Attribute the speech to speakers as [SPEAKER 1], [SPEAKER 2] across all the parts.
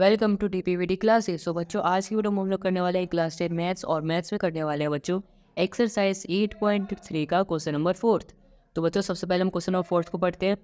[SPEAKER 1] Welcome to DPVD classes. So बच्चों, आज की वीडियो में हम लोग करने वाले हैं क्लास 10 मैथ्स, और मैथ्स में करने वाले हैं बच्चों एक्सरसाइज 8.3 का क्वेश्चन नंबर 4। तो बच्चों, सबसे पहले हम क्वेश्चन नंबर 4 को पढ़ते हैं।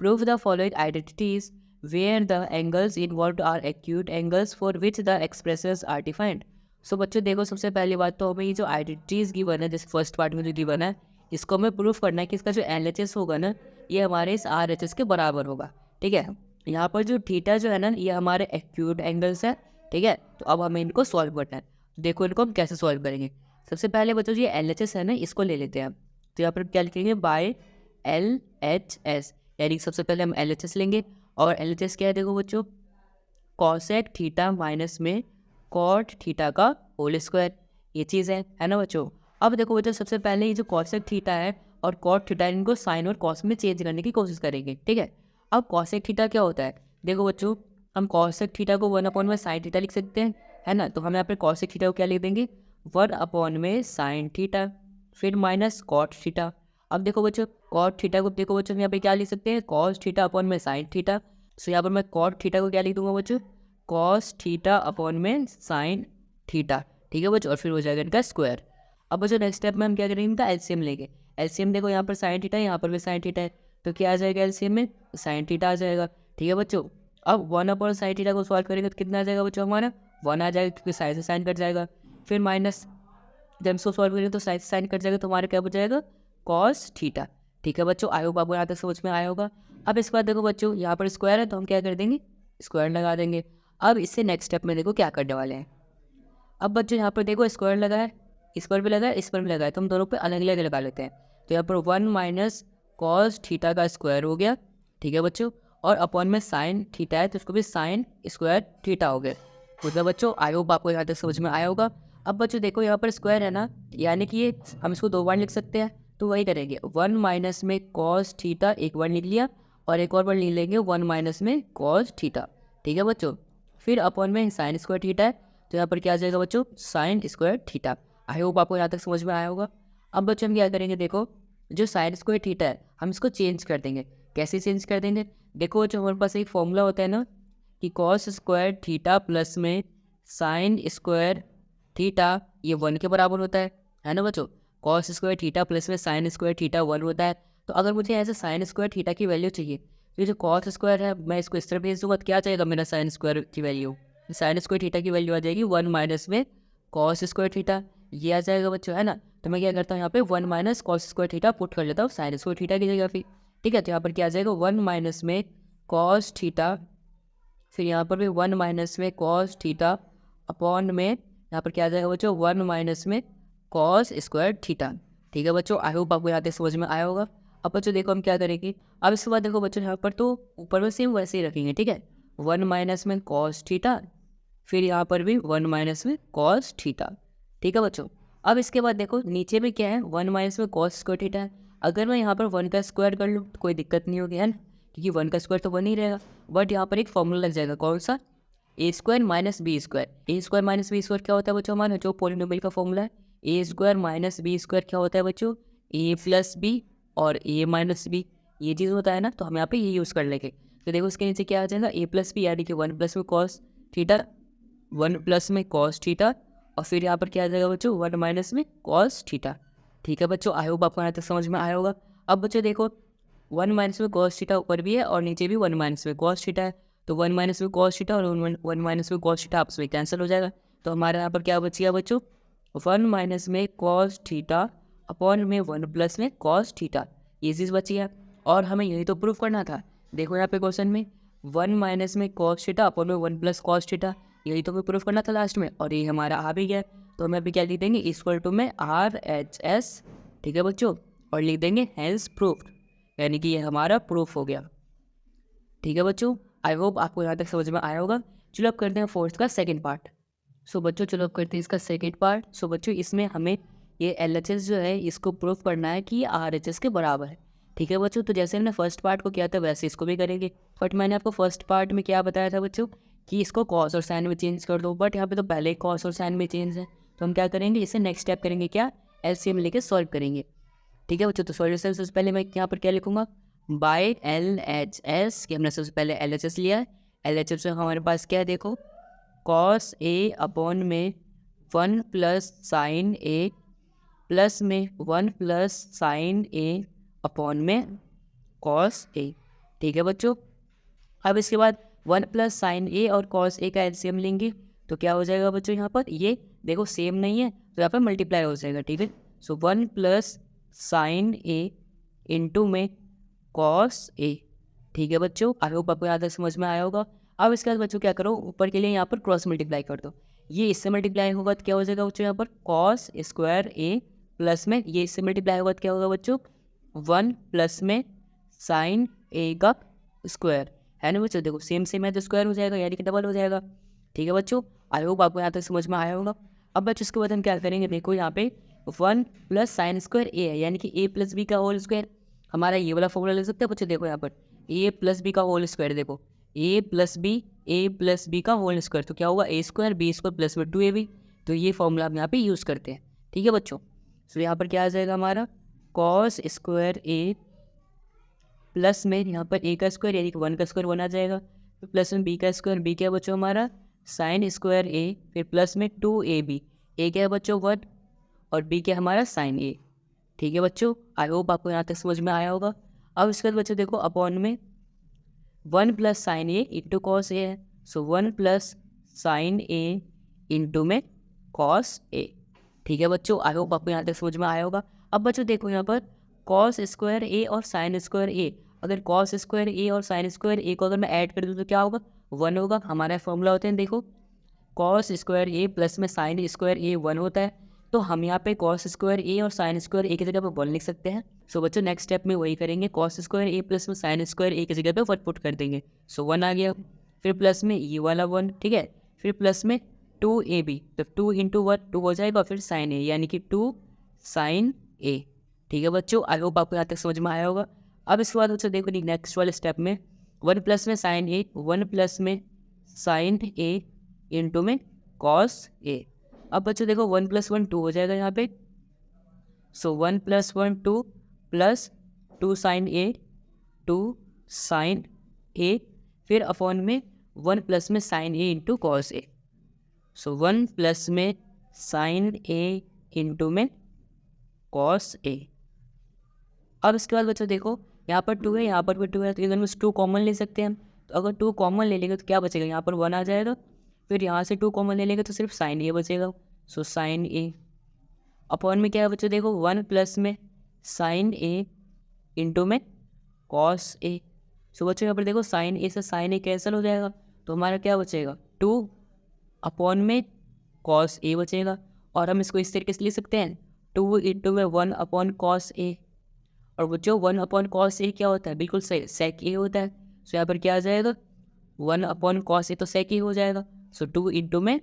[SPEAKER 1] Prove the following identities where the angles involved are acute angles for which the expressions are defined. So बच्चों देखो, सबसे पहली बात तो हमें ये जो आइडेंटिटीज गिवन है, जैसे फर्स्ट पार्ट में जो गिवन है, इसको हमें प्रूफ करना है कि इसका जो LHS होगा ना, ये हमारे इस RHS के बराबर होगा। ठीक है, यहाँ पर जो थीटा जो है ना, ये हमारे एक्यूट एंगल्स है। ठीक है, तो अब हमें इनको सॉल्व करना है। देखो इनको हम कैसे सॉल्व करेंगे। सबसे पहले बच्चों, ये LHS है ना, इसको ले लेते हैं हम। तो यहाँ पर क्या लिखेंगे, बाय LHS, यानी सबसे पहले हम LHS लेंगे। और LHS क्या है, देखो बच्चों, कॉसेक थीटा माइनस में कॉट थीटा का होल स्क्वायर, ये चीज़ है ना बच्चों। अब देखो बच्चों, सबसे पहले ये जो कॉसेक थीटा है और कॉट थीटा है, इनको साइन और कॉस में चेंज करने की कोशिश करेंगे। ठीक है, अब कॉसेक थीटा क्या होता है, देखो बच्चों, हम कॉसेक थीटा को 1 अपॉन में साइन थीटा लिख सकते हैं, है ना। तो हम यहाँ पे कॉसेक थीटा को क्या लिख देंगे, 1 अपॉन में साइन थीटा, फिर माइनस कॉट थीटा। अब देखो बच्चों, कॉट थीटा को देखो बच्चों, यहाँ पे क्या लिख सकते हैं, कॉस थीटा अपॉन में साइन थीटा। सो यहाँ पर मैं कॉट थीटा को क्या लिख दूंगा बच्चों, कॉस थीटा अपॉन में साइन थीटा। ठीक है बच्चों, और फिर हो जाएगा इनका स्क्वायर। अब बच्चों नेक्स्ट स्टेप में हम क्या करेंगे, इनका एलसीएम लेंगे। एलसीएम देखो, यहाँ पर साइन थीटा है, यहाँ पर भी साइन थीटा है, तो क्या आ जाएगा एलसीएम में, साइन थीटा आ जाएगा। ठीक है बच्चों, अब 1/साइन थीटा को सॉल्व करेंगे तो कितना आ जाएगा बच्चों, हमारा 1 आ जाएगा, क्योंकि साइन से साइन कट जाएगा। फिर माइनस, जब इसको सॉल्व करेंगे तो साइन से साइन कट जाएगा, तो हमारा क्या बच जाएगा, कॉस थीटा। ठीक है बच्चों, आई होप आपको यहाँ तक समझ में आया होगा। अब इसके बाद देखो बच्चों, यहाँ पर स्क्वायर है, तो हम क्या कर देंगे, स्क्वायर लगा देंगे। अब इससे नेक्स्ट स्टेप में देखो क्या करने वाले हैं। अब बच्चों यहाँ पर देखो, स्क्वायर लगा है, इस पर भी लगा है, इस पर भी लगा है, तो हम दोनों पे अलग अलग लगा लेते हैं। तो यहाँ पर 1 - cos थीटा का स्क्वायर हो गया। ठीक है बच्चों, और अपॉन में साइन थीटा है, तो इसको भी साइन स्क्वायर थीटा हो गया। मतलब बच्चों, आई होप आपको यहाँ तक समझ में आया होगा। अब बच्चों देखो, यहाँ पर स्क्वायर है ना, यानी कि ये हम इसको 2 बार लिख सकते हैं, तो वही करेंगे। 1 - cos थीटा एक बार लिख लिया, और एक और बार लिख लेंगे 1 - cos थीटा। ठीक है बच्चों, फिर अपॉन में साइन स्क्वायर थीटा है, तो यहाँ पर क्या आ जाएगा बच्चों, sine square theta. I hope आपको यहाँ तक समझ में आया होगा। अब बच्चों हम क्या करेंगे, देखो जो साइन स्क्वायर थीटा है, हम इसको चेंज कर देंगे। कैसे चेंज कर देंगे, देखो बच्चों, हमारे पास एक फॉर्मूला होता है ना, कि कॉस स्क्वायर थीटा प्लस में साइन स्क्वायर थीटा, ये 1 के बराबर होता है ना बच्चों। कॉस स्क्वायर थीटा प्लस में साइन स्क्वायर थीटा 1 होता है। तो अगर मुझे ऐसे साइन स्क्वायर थीटा की वैल्यू चाहिए, तो ये जो कॉस स्क्वायर है, मैं इसको इस तरह भेज दूंगा, तो क्या चाहिएगा मेरा साइन स्क्वायर की वैल्यू, साइन स्क्वायर थीटा की वैल्यू आ जाएगी 1 - में कॉस स्क्वायर थीटा, ये आ जाएगा बच्चों, है ना। तो मैं क्या करता हूँ, यहाँ पे 1 - कॉस स्क्वायर थीटा पुट कर लेता हूँ साइन स्क्वायर थीटा की जगह पे। ठीक है, तो यहाँ पर क्या आ जाएगा, 1 - में कॉस थीटा, फिर यहाँ पर भी 1 - में कॉस थीटा अपॉन में, यहाँ पर क्या आ जाएगा बच्चों, 1 - में कॉस स्क्वायर थीटा। ठीक है बच्चों, आई होप आपको यहाँ तक समझ में आया होगा। अब बच्चों देखो हम क्या करेंगे, अब इसके बाद देखो बच्चों, यहाँ पर तो ऊपर में सेम वैसे ही रखेंगे। ठीक है, 1 - में कॉस थीटा, फिर यहाँ पर भी 1 - में कॉस थीटा। ठीक है बच्चों, अब इसके बाद देखो नीचे में क्या है, 1 - में कॉस स्क्वायर थीटा है। अगर मैं यहाँ पर 1 का स्क्वायर कर लूँ तो कोई दिक्कत नहीं होगी, है ना, क्योंकि 1 का स्क्वायर तो 1 ही रहेगा। बट यहाँ पर एक फॉर्मूला लग जाएगा, कौन सा, A² - B²। A² - B² क्या होता है बच्चों, हमारा जो पोलिनोमियल का फॉर्मूला है। A² - B² क्या होता है बच्चों, A+B और A-B, ये चीज़ होता है ना, तो हम यहाँ पे ये यूज़ कर लेंगे। तो देखो इसके नीचे क्या आ जाएगा, A+B, यानी कि 1 में कॉस थीटा, 1 में कॉस थीटा, और फिर यहाँ पर क्या आ जाएगा बच्चों, 1 - में कॉस थीटा। ठीक है बच्चों, आई होप आपको यहाँ तक समझ में आया होगा। अब बच्चों देखो, 1 - में कॉस थीटा ऊपर भी है और नीचे भी 1 - में कॉस थीटा है, तो 1 - में कॉस थीटा और 1 - में कॉस थीटा आपस में कैंसिल हो जाएगा। तो हमारे यहाँ पर क्या बचिएगा बच्चों, 1 - में कॉस थीटा अपॉन में 1 में कॉस थीटा, ये चीज़ बची है। और हमें यही तो प्रूफ करना था। देखो यहाँ पे क्वेश्चन में 1 - में कॉस थीटा अपॉन में 1 + कॉस थीटा, यही तो हमें प्रूफ करना था लास्ट में, और ये हमारा आ भी गया। तो हमें अभी क्या लिख देंगे, इक्वल टू में RHS। ठीक है बच्चों, और लिख देंगे हैंस प्रूफ, यानी कि ये हमारा प्रूफ हो गया। ठीक है बच्चों, आई होप आपको यहाँ तक समझ में आया होगा। चलो अब करते हैं फोर्थ का सेकंड पार्ट। सो बच्चों, चलो अब करते हैं इसका सेकंड पार्ट। सो बच्चों, इसमें हमें ये LHS जो है, इसको प्रूफ करना है कि RHS के बराबर है। ठीक है बच्चों, तो जैसे हमने फर्स्ट पार्ट को किया था वैसे इसको भी करेंगे। बट मैंने आपको फर्स्ट पार्ट में क्या बताया था बच्चों, कि इसको कॉस और साइन में चेंज कर दो, बट यहाँ पे तो पहले ही कॉस और साइन में चेंज है। तो हम क्या करेंगे, इसे नेक्स्ट स्टेप करेंगे, क्या, LCM लेके सॉल्व करेंगे। ठीक है बच्चों, तो सॉल्यूशन सबसे पहले मैं यहाँ पर क्या लिखूंगा, बाय LHS, कि हमने सबसे पहले LHS लिया है, LHS में हमारे पास क्या है देखो, कॉस ए अपॉन में 1 प्लस साइन ए प्लस में 1 प्लस साइन ए अपॉन में कॉस ए। ठीक है बच्चों, अब इसके बाद 1 प्लस साइन ए और कॉस ए का एलसीएम लेंगे तो क्या हो जाएगा बच्चों, यहाँ पर ये देखो सेम नहीं है तो यहाँ पर मल्टीप्लाई हो जाएगा। ठीक है, सो 1 प्लस साइन ए इंटू में कॉस ए। ठीक है बच्चों, आई होप आपको यहाँ तक समझ में आया होगा। अब इसके बाद बच्चों क्या करो, ऊपर के लिए यहाँ पर क्रॉस मल्टीप्लाई कर दो। ये इससे मल्टीप्लाई होगा तो क्या हो जाएगा बच्चों, यहाँ पर कॉस स्क्वायर ए प्लस में ये इससे मल्टीप्लाई होगा तो क्या होगा बच्चों, 1 प्लस में साइन ए का स्क्वायर, है ना बच्चों। देखो सेम सेम है तो स्क्वायर हो जाएगा, यानी कि डबल हो जाएगा। ठीक है बच्चों, आई होप आपको यहाँ तक समझ में आया होगा। अब बच्चों इसके बाद हम क्या करेंगे, देखो यहाँ पे 1 प्लस साइन स्क्वायर ए है, यानी कि ए प्लस बी का होल स्क्वायर। हमारा ये वाला फॉर्मूला ले सकते हैं बच्चों, देखो यहाँ पर ए प्लस बी का होल स्क्वायर, देखो ए प्लस बी का होल स्क्वायर तो क्या होगा, ए स्क्वायर बी स्क्वायर प्लस में 2ab। तो ये फॉर्मूला हम यहाँ पे यूज़ करते हैं। ठीक है बच्चों, तो यहाँ पर क्या आ जाएगा हमारा कॉस स्क्वायर ए प्लस में यहाँ पर ए का स्क्वायर यानी कि 1 का स्क्वायर 1 आ जाएगा, फिर प्लस में बी का स्क्वायर, बी क्या है बच्चों हमारा साइन स्क्वायर ए, फिर प्लस में 2ab, ए क्या है बच्चों 1 और बी क्या है हमारा साइन ए। ठीक है बच्चों, आई होप आपको यहाँ तक समझ में आया होगा। अब इसके बाद बच्चों देखो अपॉन में 1 plus sign A into cos A है, सो 1 प्लस साइन ए इंटू में कॉस ए। ठीक है बच्चों, आई होप आपको यहाँ तक समझ में आया होगा। अब बच्चों देखो यहाँ पर कॉस स्क्वायर ए और साइन स्क्वायर ए, अगर कॉस स्क्वायर ए और साइन स्क्वायर ए को अगर मैं ऐड कर दूँ तो क्या होगा, 1 होगा। हमारा फॉर्मूला होता है देखो कॉस स्क्वायर ए प्लस में साइन स्क्वायर ए 1 होता है, तो हम यहाँ पे कॉस स्क्वायर ए और साइन स्क्वायर ए की जगह पे 1 लिख सकते हैं। सो बच्चों नेक्स्ट स्टेप में वही करेंगे, कॉस स्क्वायर ए प्लस में साइन स्क्वायर ए की जगह पे 1 पुट कर देंगे, सो 1 आ गया। फिर प्लस में ये वाला 1, ठीक है, फिर प्लस में 2ab, तो 2 इंटू 1 2 हो जाएगा, फिर साइन ए यानी कि 2 साइन ए। ठीक है बच्चों, आई होप आपको यहाँ तक समझ में आया होगा। अब इसके बाद बच्चों देखो नेक्स्ट वाले स्टेप में 1 प्लस में साइन ए, 1 प्लस में साइन ए इंटू में कॉस ए। अब बच्चों देखो 1 प्लस 1 2 हो जाएगा यहाँ पे, सो 1 प्लस 1 2 प्लस 2 साइन ए 2 साइन ए, फिर अपॉन में 1 प्लस में sign A into cos A, so 1 plus में साइन ए इंटू में कॉस ए। अब इसके बाद बच्चों देखो यहाँ पर 2 है, यहाँ पर भी 2 है, तो इधर में 2 कॉमन ले सकते हैं हम। तो अगर 2 कॉमन ले लेंगे तो क्या बचेगा, यहाँ पर 1 आ जाएगा, फिर यहाँ से 2 कॉमन ले लेंगे तो सिर्फ साइन ए बचेगा, सो साइन ए। अपॉन में क्या है बच्चों देखो 1 प्लस में साइन ए इंटू में कॉस ए। सो बच्चों यहाँ पर देखो साइन ए से साइन ए कैंसिल हो जाएगा, तो हमारा क्या बचेगा 2 अपॉन में कॉस ए बचेगा। और हम इसको इस तरीके से लिख सकते हैं 2 इंटू में 1 अपॉन कॉस ए, और बच्चों 1 अपॉन कॉस ए क्या होता है, बिल्कुल सही सेक ए होता है। सो यहाँ पर क्या आ जाएगा 1 अपॉन कॉस ए तो सेक ए हो जाएगा, सो 2 इंटू में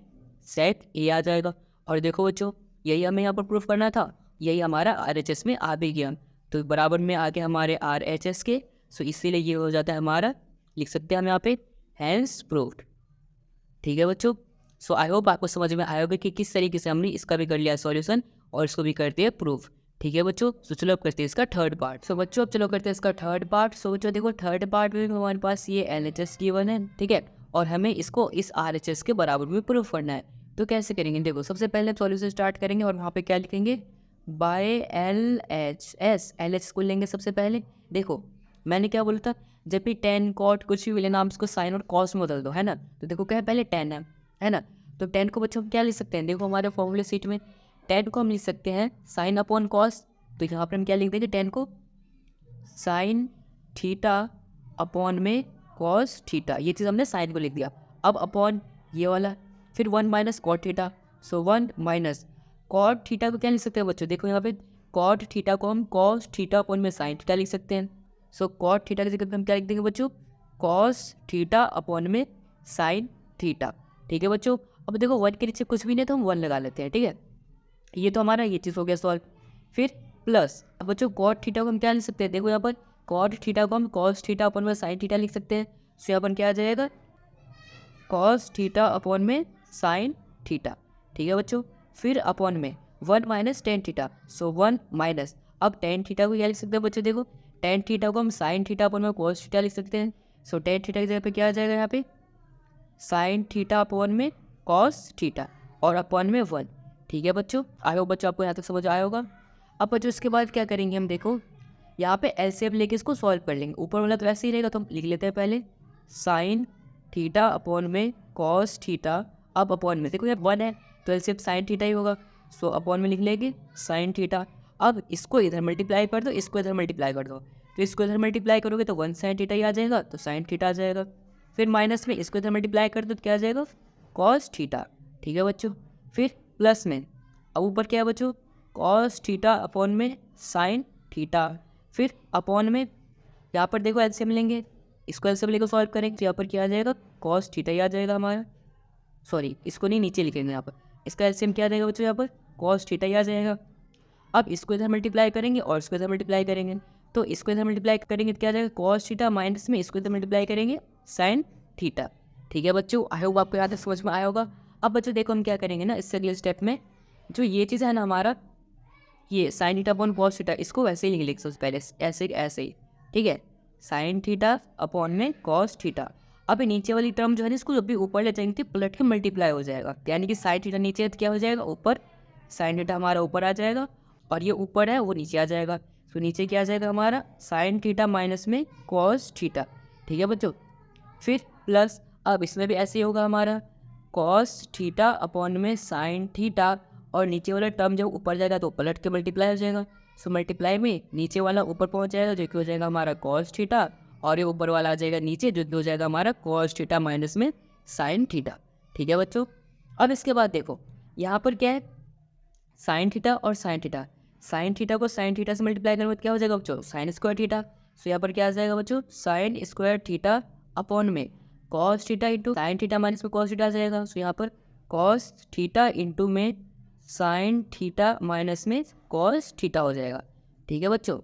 [SPEAKER 1] सेक ए आ जाएगा। और देखो बच्चों यही हमें यहाँ पर प्रूफ करना था, यही हमारा RHS में आ भी गया, तो बराबर में आके हमारे RHS के, सो इसीलिए ये हो जाता है हमारा, लिख सकते हैं हम यहाँ पे हैंस प्रूफ्ड। ठीक है बच्चों, सो आई होप आपको समझ में आया होगा कि किस तरीके से हमने इसका भी कर लिया सॉल्यूशन और इसको भी करते हैं प्रूफ। ठीक है बच्चों, तो चलो अब करते हैं इसका थर्ड पार्ट। सो बच्चों अब चलो करते हैं इसका थर्ड पार्ट। सो बच्चों देखो थर्ड पार्ट में हमारे पास ये LHS गिवन है, ठीक है, और हमें इसको इस RHS के बराबर में प्रूफ करना है। तो कैसे करेंगे, देखो सबसे पहले सॉल्यूशन स्टार्ट करेंगे और वहाँ पे क्या लिखेंगे बाय LHS को लेंगे सबसे पहले। देखो मैंने क्या बोला था, जब भी टेन कॉट कुछ भी लेना हम उसको साइन और कॉस में बदल दो, है ना। तो देखो क्या है पहले टेन है ना, तो टेन को बच्चों क्या लिख सकते हैं, देखो हमारे फॉर्मूले सीट में टेन को हम लिख सकते हैं साइन अपॉन कॉस, तो यहाँ पर हम क्या लिख देंगे टेन को साइन थीटा अपॉन में कॉस थीटा, ये चीज़ हमने साइन को लिख दिया। अब अपॉन ये वाला, फिर 1 माइनस कॉट थीटा, सो 1 माइनस कॉट थीटा को क्या लिख सकते हैं बच्चों, देखो यहाँ पे कॉट थीटा को हम कॉस थीटा अपॉन में साइन थीटा लिख सकते हैं। सो कॉट थीटा की जगह पे हम क्या लिख देंगे बच्चों कॉस थीटा अपॉन में साइन थीटा। ठीक है बच्चों, अब देखो 1 के नीचे कुछ भी नहीं तो हम 1 लगा लेते हैं, ठीक है, ये तो हमारा ये चीज़ हो गया सॉल्व। फिर प्लस अब बच्चों कॉट थीटा को हम क्या लिख सकते हैं, देखो यहाँ पर कॉट थीटा को हम कॉस थीटा अपॉन में साइन थीटा लिख सकते हैं, सो यहाँ पर क्या आ जाएगा कॉस थीटा अपॉन में साइन थीटा। ठीक है बच्चों, फिर अपॉन में 1 माइनस टेन थीटा, सो 1 माइनस, अब टेन थीटा को क्या लिख सकते हैं बच्चों, देखो टेन थीटा को हम साइन थीटा अपॉन में कॉस थीटा लिख सकते हैं, सो टेन थीटा की जगह पे क्या आ जाएगा यहाँ पे साइन थीटा अपॉन में कॉस थीटा और अपॉन में 1। ठीक है बच्चों, आई होप बच्चों आपको यहाँ तक समझ आया होगा। अब बच्चों इसके बाद क्या करेंगे हम, देखो यहाँ पे एलसीएम लेके इसको सॉल्व कर लेंगे। ऊपर वाला तो ऐसे ही रहेगा तो हम लिख लेते हैं पहले साइन थीटा अपॉन में कॉस थीटा, अब अपॉन में देखो यार 1 है तो एलसीएम साइन थीटा ही होगा, सो अपॉन में लिख लेंगे साइन थीटा। अब इसको इधर मल्टीप्लाई कर दो, इसको इधर मल्टीप्लाई कर दो, तो इसको इधर मल्टीप्लाई करोगे तो 1 साइन थीटा ही आ जाएगा, तो साइन थीटा आ जाएगा। फिर माइनस में इसको इधर मल्टीप्लाई कर दो तो क्या आ जाएगा, कॉस थीटा। ठीक है बच्चों, फिर प्लस में अब ऊपर क्या है बच्चों, कॉस थीटा अपॉन में साइन थीटा, फिर अपॉन में यहाँ पर देखो एलसीएम लेंगे, इसको एलसीएम लेकर सॉल्व करेंगे तो यहाँ पर क्या आ जाएगा, कॉस थीटा ही आ जाएगा हमारा। सॉरी इसको नहीं, नीचे लिखेंगे यहाँ पर, इसका एलसीएम क्या आ जाएगा बच्चों, यहाँ पर कॉस थीटा ही आ जाएगा। अब इसको इधर मल्टीप्लाई करेंगे और इसको इधर मल्टीप्लाई करेंगे, तो इसको इधर मल्टीप्लाई करेंगे तो क्या आ जाएगा, कॉस थीटा माइनस में इसको इधर मल्टीप्लाई करेंगे साइन थीटा। ठीक है बच्चों, आई होप आपको यहाँ तक समझ में आया होगा। अब बच्चों देखो हम क्या करेंगे ना, इससे अगले स्टेप में जो ये चीज़ है ना हमारा, ये sine theta upon cos theta, इसको वैसे ही लिख सकते पहले ऐसे ऐसे ही। ठीक है, साइन थीटा अपॉन में कॉस थीटा। अब ये नीचे वाली टर्म जो है ना, इसको जब भी ऊपर ले जाएंगे तो पलट के मल्टीप्लाई हो जाएगा, यानी कि साइन थीटा नीचे है तो क्या हो जाएगा, ऊपर साइन थीटा हमारा ऊपर आ जाएगा और ये ऊपर है वो नीचे आ जाएगा, तो नीचे क्या आ जाएगा हमारा साइन थीटा माइनस में कॉस थीटा। ठीक है बच्चों, फिर प्लस अब इसमें भी ऐसे ही होगा हमारा कॉस थीटा अपॉन में साइन थीटा, और नीचे वाला टर्म जब ऊपर जाएगा तो पलट के मल्टीप्लाई हो जाएगा, सो मल्टीप्लाई में नीचे वाला ऊपर पहुंच जाएगा जो कि हो जाएगा हमारा कॉस थीटा, और ये ऊपर वाला आ जाएगा नीचे जो हो जाएगा हमारा कॉस थीटा माइनस में साइन थीटा। ठीक है बच्चों, अब इसके बाद देखो यहाँ पर क्या है, साइन थीटा और साइन थीटा, साइन थीटा को साइन थीटा से मल्टीप्लाई करेंगे तो क्या हो जाएगा बच्चों, साइन स्क्वायर थीटा। सो यहाँ पर क्या आ जाएगा बच्चों, साइन स्क्वायर थीटा अपॉन में cos theta into sine theta minus में कॉस थीटा आ जाएगा। सो यहाँ पर कॉस थीटा इंटू में साइन थीटा माइनस में कॉस थीटा हो जाएगा। ठीक है बच्चों,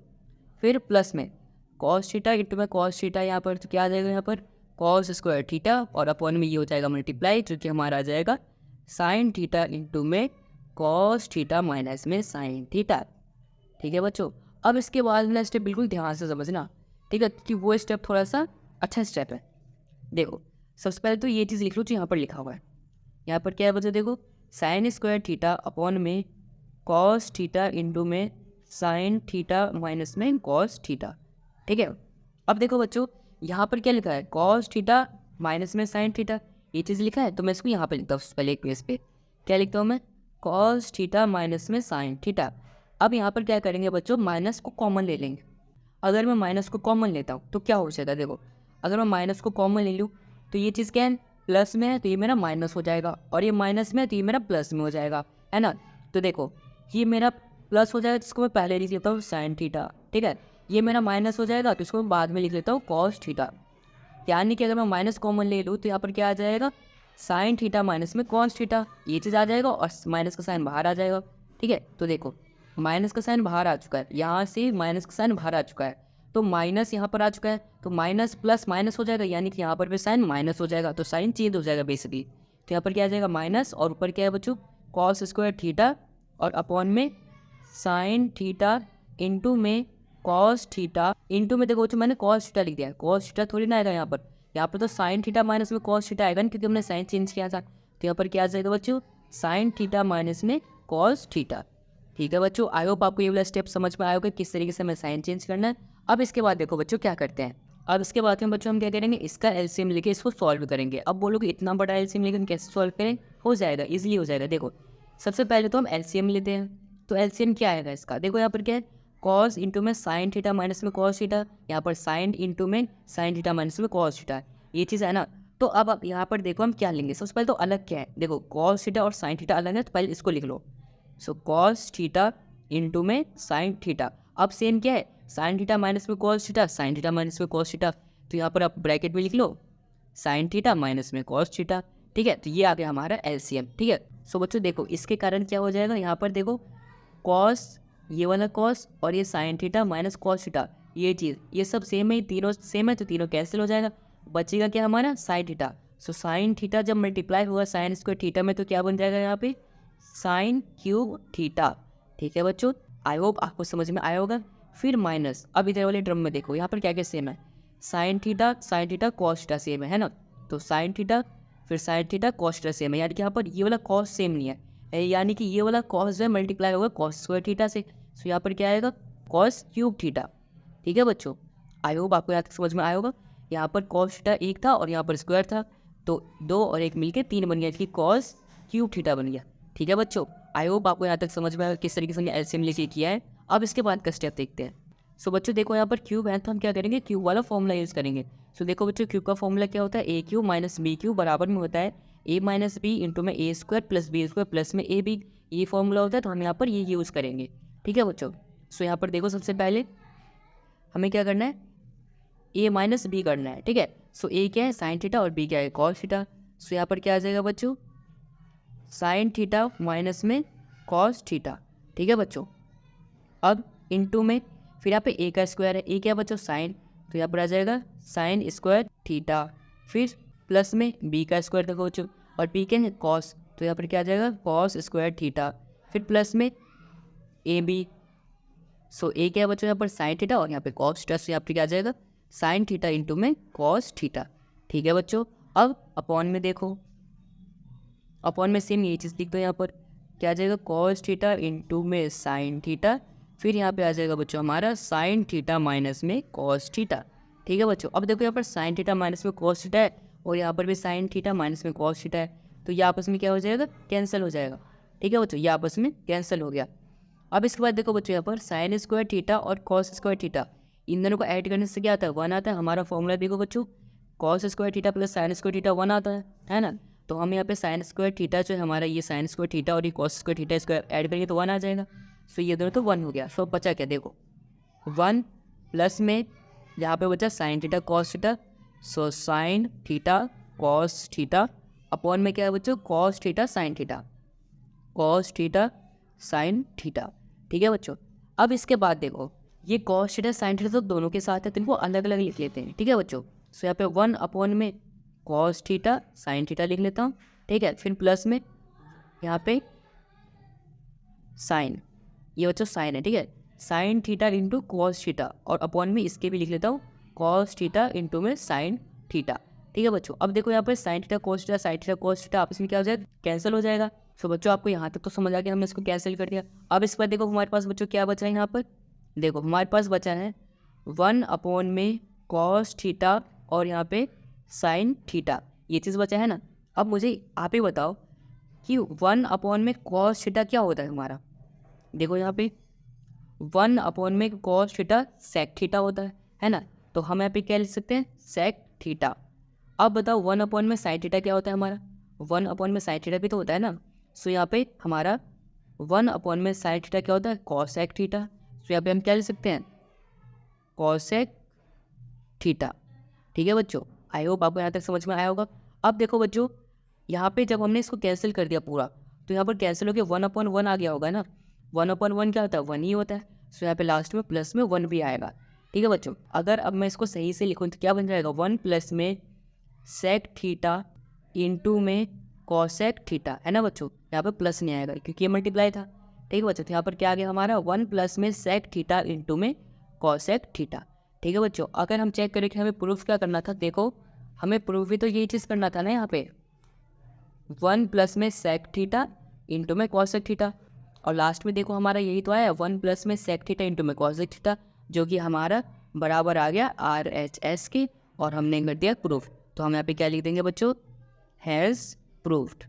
[SPEAKER 1] फिर प्लस में कॉस थीटा इंटू में कॉस थीटा, यहाँ पर तो क्या आ जाएगा, यहाँ पर कॉस स्क्वायर थीटा और अपॉन में ये हो जाएगा मल्टीप्लाई, जो कि हमारा आ जाएगा साइन थीटा इंटू में कॉस थीटा माइनस में साइन थीटा। ठीक है बच्चों, अब इसके बाद वाला स्टेप बिल्कुल ध्यान से समझना, ठीक है, कि वो स्टेप थोड़ा सा अच्छा स्टेप है। देखो सबसे पहले तो ये चीज़ लिख लो जो यहाँ पर लिखा हुआ है, यहाँ पर क्या है बच्चों, देखो साइन स्क्वायर थीटा अपॉन में कॉस थीटा इंटू में साइन थीटा माइनस में कॉस थीटा। ठीक है, अब देखो बच्चों यहाँ पर क्या लिखा है, कॉस थीटा माइनस में साइन थीटा, ये चीज़ लिखा है, तो मैं इसको यहाँ पर लिखता हूँ पहले एक पेज पे, क्या लिखता हूँ मैं, कॉस थीटा माइनस में साइन थीटा। अब यहाँ पर क्या करेंगे बच्चों, माइनस को कॉमन ले लेंगे। अगर मैं माइनस को कॉमन लेता हूँ तो क्या हो जाता है, देखो अगर मैं माइनस को कॉमन ले लूँ तो ये चीज़ क्या है, प्लस में है तो ये मेरा माइनस हो जाएगा, और ये माइनस में है तो ये मेरा प्लस में हो जाएगा, है ना। तो देखो ये मेरा प्लस हो जाएगा जिसको मैं पहले लिख लेता हूँ साइन थीटा। ठीक है, ये मेरा माइनस हो जाएगा तो इसको मैं बाद में लिख लेता हूँ कॉस थीटा। यानी कि अगर मैं माइनस कॉमन ले लूँ तो यहाँ पर क्या आ जाएगा, साइन थीटा माइनस में कॉस थीटा, ये चीज़ आ जाएगा और माइनस का साइन बाहर आ जाएगा। ठीक है, तो देखो माइनस का साइन बाहर आ चुका है, यहाँ से माइनस का साइन बाहर आ चुका है, तो माइनस यहाँ पर आ चुका है, तो माइनस प्लस माइनस हो जाएगा, यानी कि यहाँ पर भी साइन माइनस हो जाएगा, तो साइन चेंज हो जाएगा बेसिकली। तो यहाँ पर क्या आ जाएगा माइनस, और ऊपर क्या है बच्चों, कॉस स्क्वायर थीटा और अपॉन में साइन थीटा इंटू में कॉस थीटा, इंटू में देखो बच्चों मैंने कॉस थीटा लिख दिया है, कॉस थीटा थोड़ी ना आएगा यहाँ पर तो साइन थीटा माइनस में कॉस थीटा आएगा ना, क्योंकि हमने साइन चेंज किया था। तो यहाँ पर क्या आ जाएगा बच्चों, साइन थीटा माइनस में कॉस थीटा। ठीक है बच्चों, आई होप आपको ये वाला स्टेप समझ में आया होगा किस तरीके से हमें साइन चेंज करना है। अब इसके बाद देखो बच्चों क्या करते हैं, अब इसके बाद में बच्चों हम क्या करेंगे, इसका एलसीएम लेके इसको सॉल्व करेंगे। अब बोलोगे इतना बड़ा एलसीएम लेके हम कैसे सॉल्व करें, हो जाएगा, इजीली हो जाएगा। देखो सबसे पहले तो हम एलसीएम लेते हैं, तो एलसीएम क्या आएगा इसका, देखो यहाँ पर क्या है, कॉस इंटू में साइन थीटा माइनस में कॉस थीटा, यहाँ पर साइन इंटू में साइन थीटा माइनस में कॉस थीटा, ये चीज़ है ना। तो अब यहाँ पर देखो हम क्या लेंगे, सबसे पहले तो अलग क्या है, देखो कॉस थीटा और साइन थीटा अलग है, तो पहले इसको लिख लो। सो कॉस थीटा इंटू में साइन थीटा, अब सेम क्या है, साइन थीटा माइनस में cos theta, sine theta minus में कॉस थीटा, तो यहाँ पर आप ब्रैकेट में लिख लो साइन थीटा माइनस में कॉस थीटा। ठीक है, तो ये आ गया हमारा एलसीएम। ठीक है, सो बच्चों देखो इसके कारण क्या हो जाएगा, यहाँ पर देखो कॉस, ये वाला कॉस और ये sine theta minus cos theta, ये चीज़ ये सब सेम है, तीनों सेम है, तो तीनों कैंसिल हो जाएगा, बचेगा क्या हमारा sine theta. So sine theta जब मल्टीप्लाई हुआ साइन स्क्वायर थीटा में तो क्या बन जाएगा यहाँ पे, साइन क्यूब थीटा। ठीक है बच्चों, आई होप आपको समझ में आया होगा। फिर माइनस, अब इधर वाले ड्रम में देखो यहाँ पर क्या क्या सेम है, sine theta cos theta same है ना, तो साइन थीटा फिर sine theta cos theta same है, यानी कि यहाँ पर ये वाला कॉस सेम नहीं है, यानी कि ये वाला कॉस जो है मल्टीप्लाई होगा कॉस स्क्वायर थीटा से। सो यहाँ पर क्या आएगा कॉस क्यूब थीटा। ठीक है बच्चों, आई होप आपको यहाँ तक समझ में आया होगा। यहाँ पर कॉस थीटा एक था और यहाँ पर स्क्वायर था, तो 2 और 1 मिलके 3 बन गया, इसकी कॉस क्यूब थीटा बन गया। ठीक है बच्चों, आई होप आपको यहाँ तक समझ में आया किस तरीके से एलसीएम लेके किया है। अब इसके बाद का स्टेप देखते हैं। सो बच्चों देखो यहाँ पर क्यूब है तो हम क्या करेंगे, क्यूब वाला फॉर्मूला यूज़ करेंगे। सो देखो बच्चों क्यूब का फॉर्मूला क्या होता है, A cube minus B cube बराबर में होता है ए माइनस बी इंटू में A square plus B square plus में ए बी। ये फॉर्मूला होता है तो हम यहाँ पर ये यूज़ करेंगे। ठीक है बच्चों, सो यहाँ पर देखो सबसे पहले हमें क्या करना है, ए माइनस बी करना है। ठीक है, सो ए क्या है साइन थीटा और बी क्या है कॉस थीटा। सो यहाँ पर क्या आ जाएगा बच्चों, साइन थीटा माइनस में कॉस थीटा। ठीक है बच्चों, अब इनटू में फिर यहाँ पे ए का स्क्वायर है, ए क्या बच्चों साइन, तो यहाँ पर आ जाएगा साइन स्क्वायर थीटा, फिर प्लस में बी का स्क्वायर देखो बच्चों और बी क्या है कॉस, तो यहाँ पर क्या आ जाएगा कॉस स्क्वायर थीटा, फिर प्लस में ए बी। सो ए क्या है बच्चों यहाँ पर साइन थीटा और यहाँ पे कॉस थीटा, सो यहाँ पर क्या आ जाएगा साइन थीटा इंटू में कॉस थीटा। ठीक है बच्चों, अब अपॉन में देखो, अपॉन में सेम ये चीज़ लिख दो, यहाँ पर क्या आ जाएगा कॉस थीटा इंटू में साइन थीटा, फिर यहाँ पे आ जाएगा बच्चों हमारा साइन थीटा माइनस में कॉस थीटा। ठीक है बच्चों, अब देखो यहाँ पर साइन थीटा माइनस में कॉस थीटा है और यहाँ पर भी साइन थीटा माइनस में कॉस थीटा है, तो ये आपस में क्या हो जाएगा कैंसिल हो जाएगा। ठीक है बच्चों, ये आपस में कैंसिल हो गया। अब इसके बाद देखो बच्चों यहाँ पर साइन स्क्वायर थीटा और कॉस स्क्वायर थीटा, इन दोनों को ऐड करने से क्या आता है 1 आता है। हमारा फॉर्मूला देखो बच्चों cos square theta plus sine square theta 1 आता है ना। तो हम यहाँ पे साइन स्क्वायर थीटा जो है हमारा ये साइन स्क्वायर थीटा और ये कॉस स्क्वायर थीटा इसको ऐड करेंगे तो 1 आ जाएगा। सो ये दोनों तो 1 हो गया। सो बचा क्या देखो 1 प्लस में यहाँ पे बचा sine theta cos theta, so sine theta cos theta upon में क्या है बच्चों cos theta sine theta, cos theta sine theta. ठीक है बच्चों, अब इसके बाद देखो ये कॉस थीटा साइन थीटा तो दोनों के साथ है तो इनको अलग अलग लिख लेते हैं। ठीक है बच्चों, सो यहाँ पे 1 अपॉन में कॉस थीटा साइन थीटा लिख लेता हूँ। ठीक है, फिर प्लस में यहाँ पे साइन, ये बच्चों साइन है। ठीक है, sine theta into cos theta और अपॉन में इसके भी लिख लेता हूँ कॉस थीटा इंटू में साइन थीटा। ठीक है बच्चों, अब देखो यहाँ पर sine theta cos theta sine theta cos theta आपस में क्या हो जाएगा कैंसिल हो जाएगा। सो बच्चों आपको यहाँ तक तो समझ आ गया, हमने इसको कैंसिल कर दिया। अब इस पर देखो हमारे पास बच्चों क्या बचा है, यहाँ पर देखो हमारे पास बचा है 1 अपॉन में कॉस थीटा और यहाँ पे साइन थीटा, ये चीज़ बचा है ना। अब मुझे आप ही बताओ कि 1 अपॉन में कॉस थीटा क्या होता है हमारा, देखो यहाँ पे 1 अपॉन में कॉस थीटा सेक थीटा होता है ना। तो हम यहाँ पे क्या लिख सकते हैं सेक थीटा। अब बताओ 1 अपॉन में साइन थीटा क्या होता है हमारा, 1 अपॉन में साइन थीटा भी तो होता है ना। सो यहाँ पे हमारा 1 अपॉन में साइन थीटा क्या होता है कॉसेक थीटा, सो यहाँ पे हम क्या लिख सकते हैं कॉसेक थीटा। ठीक है बच्चों, आई होप आपको यहाँ तक समझ में आया होगा। अब देखो बच्चों यहाँ पे जब हमने इसको कैंसिल कर दिया पूरा तो यहाँ पर कैंसिल हो गया 1 अपॉन 1 आ गया होगा ना, 1 अपॉन 1 क्या होता है 1 ही होता है। सो यहाँ पे लास्ट में प्लस में 1 भी आएगा। ठीक है बच्चों, अगर अब मैं इसको सही से लिखूँ तो क्या बन जाएगा 1 प्लस में सेक थीटा इंटू में कॉसेक थीटा, है ना बच्चों, यहाँ पे प्लस नहीं आएगा क्योंकि ये मल्टीप्लाई था। ठीक है बच्चों, तो यहाँ पर क्या आ गया हमारा 1 प्लस में सेक थीटा इंटू में कॉसेक थीटा। ठीक है बच्चों, अगर हम चेक करें कि हमें प्रूफ क्या करना था, देखो हमें प्रूफ भी तो यही चीज़ करना था ना, यहाँ पे 1 प्लस में सेक थीटा इंटू में कॉसेक थीटा और लास्ट में देखो हमारा यही तो आया 1 प्लस में सेक थीटा इंटू में कॉसेक थीटा, जो कि हमारा बराबर आ गया RHS के और हमने कर दिया प्रूफ। तो हम यहाँ पे क्या लिख देंगे बच्चों हैज़ प्रूव्ड।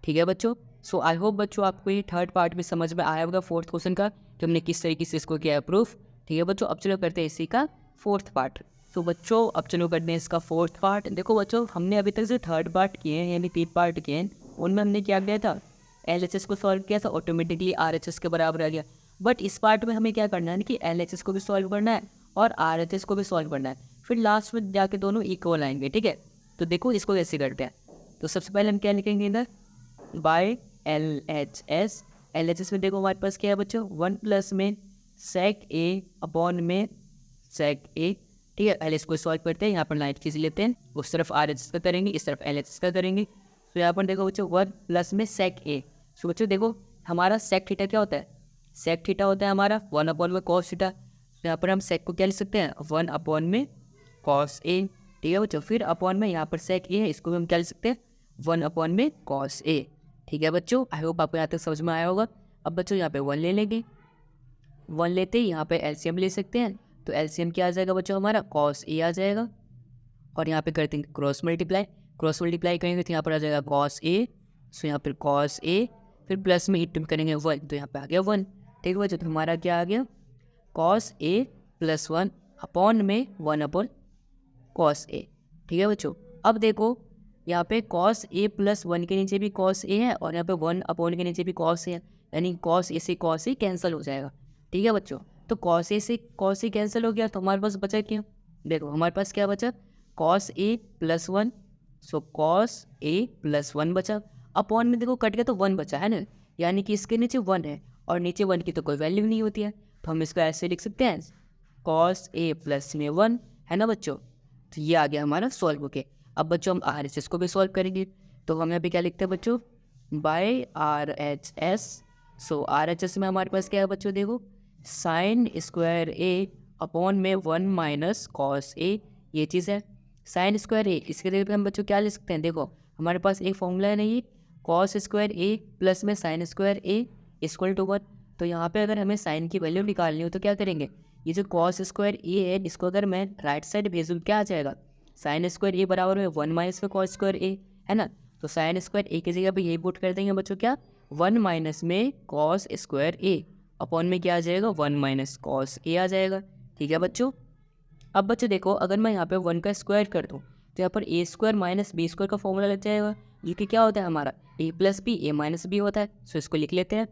[SPEAKER 1] ठीक है बच्चों, सो आई होप बच्चों आपको ये थर्ड पार्ट भी समझ में आया होगा फोर्थ क्वेश्चन का कि हमने किस तरीके से इसको किया है प्रूफ। ठीक है बच्चों, अब चलो करते हैं इसी का फोर्थ पार्ट। तो बच्चों अब चलो करते हैं इसका फोर्थ पार्ट। देखो बच्चों हमने अभी तक जो थर्ड पार्ट किए हैं यानी 3 पार्ट किए हैं उनमें हमने क्या किया था LHS को सॉल्व किया था, ऑटोमेटिकली RHS के बराबर आ गया। बट इस पार्ट में हमें क्या करना है कि LHS को भी सॉल्व करना है और RHS को भी सॉल्व करना है, फिर लास्ट में जाके दोनों इक्वल आएंगे। ठीक है, तो देखो इसको कैसे करते हैं। तो सबसे पहले हम क्या लिखेंगे इधर बाय LHS में देखो हमारे पास क्या है बच्चों 1 प्लस में सेक ए अपॉन में सेक ए। ठीक है, पहले इसको सॉल्व करते हैं, यहाँ पर लाइन खींच लेते हैं, उस तरफ RHS का करेंगे इस तरफ LHS का करेंगे। तो यहाँ पर देखो बच्चों 1 प्लस में सेक ए। तो बच्चों देखो हमारा सेक थीटा क्या होता है, सेक थीटा होता है हमारा 1 अपॉन में कॉस थीटा। तो यहाँ पर हम सेक को क्या लिख सकते हैं 1 अपॉन में कॉस ए। ठीक है बच्चों। फिर अपॉन में यहाँ पर सेक ए है, इसको भी हम क्या लिख सकते हैं 1 अपॉन में कॉस ए। ठीक है बच्चों, आई होप आपको यहाँ तक समझ में आया होगा। अब बच्चों यहाँ पे 1 ले लेंगे, 1 लेते ही यहाँ पे एलसीएम ले सकते हैं। तो एलसीएम क्या आ जाएगा बच्चों हमारा कॉस ए आ जाएगा, और यहाँ पे करते हैं क्रॉस मल्टीप्लाई, क्रॉस मल्टीप्लाई करेंगे तो यहाँ पर आ जाएगा कॉस ए। सो यहाँ पर कॉस ए, फिर प्लस में इट करेंगे 1, तो यहाँ पे आ गया 1। ठीक है बच्चों, तो हमारा क्या आ गया कॉस ए प्लस 1 अपॉन में 1 अपॉन कॉस ए। ठीक है बच्चों, अब देखो यहाँ पे कॉस ए प्लस 1 के नीचे भी कॉस ए है, और यहाँ पे 1 अपॉन के नीचे भी कॉस ए है, यानी कॉस ए से कॉस ए कैंसिल हो जाएगा। ठीक है बच्चों, तो कॉस ए से कॉस ए कैंसिल हो गया, तो हमारे पास बचा क्या, देखो हमारे पास क्या बचा cos A plus 1, so cos A plus 1 बचा। अपॉन में देखो कट गया तो 1 बचा है ना, यानी कि इसके नीचे 1 है, और नीचे 1 की तो कोई वैल्यू नहीं होती है, तो हम इसको ऐसे लिख सकते हैं कॉस ए प्लस में 1, है ना बच्चों। तो ये आ गया हमारा सॉल्व होके। अब बच्चों हम आर एच एस को भी सॉल्व करेंगे, तो हम यहाँ पे क्या लिखते हैं बच्चों बाय आर एच एस। सो आर एच एस में हमारे पास क्या है बच्चों, देखो साइन स्क्वायर ए अपॉन में 1 माइनस कॉस ए, ये चीज़ है साइन स्क्वायर ए। इसके जगह पे हम बच्चों क्या लिख सकते हैं, देखो हमारे पास एक फॉर्मूला है नहीं, कॉस स्क्वायर ए प्लस में sine square A equal to 1। तो यहाँ पे अगर हमें साइन की वैल्यू निकालनी हो तो क्या करेंगे, ये जो कॉस स्क्वायर ए है इसको अगर मैं राइट साइड भेजूँ क्या आ जाएगा, साइन स्क्वायर ए बराबर में 1 माइनस में कॉस स्क्वायर ए, है ना। तो साइन स्क्वायर ए की जगह पे यही पुट कर देंगे बच्चों क्या 1 माइनस में कॉस स्क्वायर ए अपॉन में क्या आ जाएगा 1 माइनस कॉस ए आ जाएगा। ठीक है बच्चों, अब बच्चों देखो अगर मैं यहाँ पे 1 का स्क्वायर कर दूँ तो यहाँ पर ए स्क्वायर माइनस बी स्क्वायर का फॉर्मूला लग जाएगा, जो कि क्या होता है हमारा ए प्लस बी ए माइनस बी होता है। सो इसको लिख लेते हैं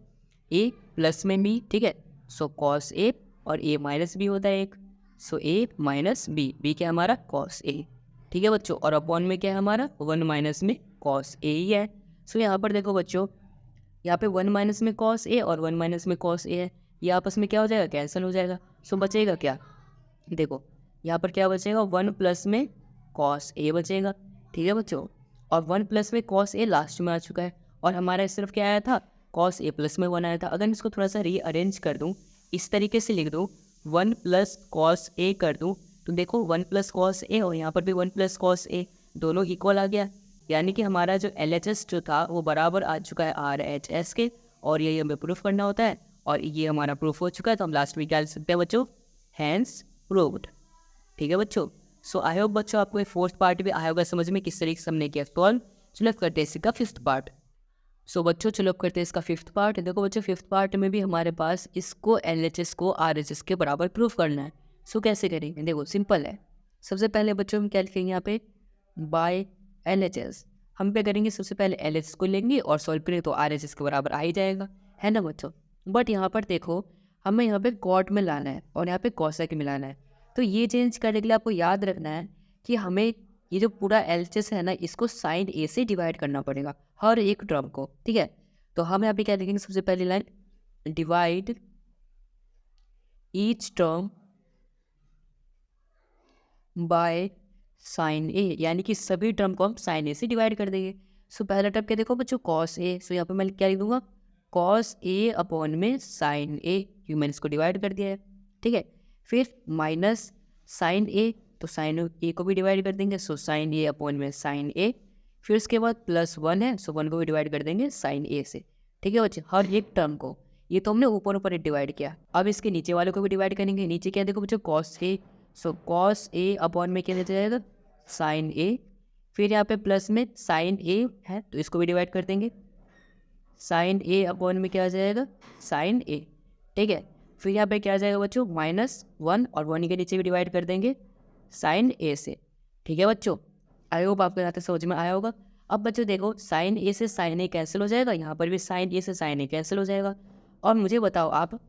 [SPEAKER 1] ए प्लस में बी, ठीक है। सो कॉस ए और ए माइनस बी होता है एक, सो ए माइनस बी क्या हमारा कॉस ए। ठीक है बच्चों, और अपॉन में क्या है हमारा 1 माइनस में कॉस ए ही है। सो यहाँ पर देखो बच्चों यहाँ पे 1 माइनस में कॉस ए और 1 माइनस में कॉस ए है, ये आपस में क्या हो जाएगा कैंसिल हो जाएगा। सो बचेगा क्या, देखो यहाँ पर क्या बचेगा 1 प्लस में कॉस ए बचेगा। ठीक है बच्चों, और 1 प्लस में कॉस ए लास्ट में आ चुका है, और हमारा सिर्फ क्या आया था कॉस ए प्लस में 1 आया था। अगर मैं इसको थोड़ा सा रीअरेंज कर दूँ, इस तरीके से लिख दूँ 1 प्लस कॉस ए कर दूँ, तो देखो 1 प्लस कॉस ए और यहाँ पर भी 1 प्लस कॉस ए दोनों इक्वल आ गया, यानी कि हमारा जो LHS जो था वो बराबर आ चुका है RHS के, और ये हमें प्रूफ करना होता है, और ये हमारा प्रूफ हो चुका है। तो हम लास्ट में क्या लिख सकते हैं बच्चों, हैंस प्रूव्ड। ठीक है बच्चों, सो आई होप बच्चों आपको ये फोर्थ पार्ट भी आया होगा समझ में किस तरीके से हमने किया सॉल्व। चलो करते हैं इसका फिफ्थ पार्ट। सो बच्चों चलो करते हैं इसका फिफ्थ पार्ट। देखो बच्चों फिफ्थ पार्ट में भी हमारे पास इसको LHS को RHS के बराबर प्रूफ करना है। सो कैसे करेंगे, देखो सिंपल है। सबसे पहले बच्चों हम क्या लिखेंगे यहाँ पे बाय LHS, हम पे करेंगे सबसे पहले LHS को लेंगे और सॉल्व करेंगे तो RHS के बराबर आ ही जाएगा, है ना बच्चों। बट यहाँ पर देखो हमें यहाँ पे कॉट में लाना है और यहाँ पे कॉसेक में लाना है, तो ये चेंज करने के लिए आपको याद रखना है कि हमें ये जो पूरा LHS है ना इसको साइन ए से डिवाइड करना पड़ेगा हर एक टर्म को। ठीक है, तो हम यहाँ पे क्या लिखेंगे सबसे पहली line divide each term by sine A, यानी कि सभी टर्म को हम साइन ए से डिवाइड कर देंगे। सो पहला टर्म क्या देखो बच्चों कॉस ए, सो यहाँ पे मैं क्या लिख दूंगा कॉस ए अपॉन में साइन ए, क्योंकि मैंने इसको डिवाइड कर दिया है। ठीक है, फिर माइनस साइन ए, तो साइन ए को भी डिवाइड कर देंगे, सो साइन ए अपॉन में साइन ए। फिर उसके बाद प्लस 1 है, सो 1 को भी डिवाइड कर देंगे साइन ए से। ठीक है बच्चे, हर एक टर्म को, ये तो हमने ऊपर ऊपर डिवाइड किया। अब इसके नीचे वाले को भी डिवाइड करेंगे, नीचे क्या देखो बच्चों cos A, so cos A upon में क्या दे जाएगा साइन ए। फिर यहाँ पे प्लस में साइन ए है तो इसको भी डिवाइड कर देंगे, साइन ए अपॉन में क्या आ जाएगा साइन ए। ठीक है, फिर यहाँ पे क्या आ जाएगा बच्चों माइनस 1 और 1 के नीचे भी डिवाइड कर देंगे साइन ए से। ठीक है बच्चों, आई होप आपको यहाँ तक समझ में आया होगा। अब बच्चों देखो साइन ए से साइन ए कैंसिल हो जाएगा, यहाँ पर भी साइन ए से साइन ए कैंसिल हो जाएगा। और मुझे बताओ आप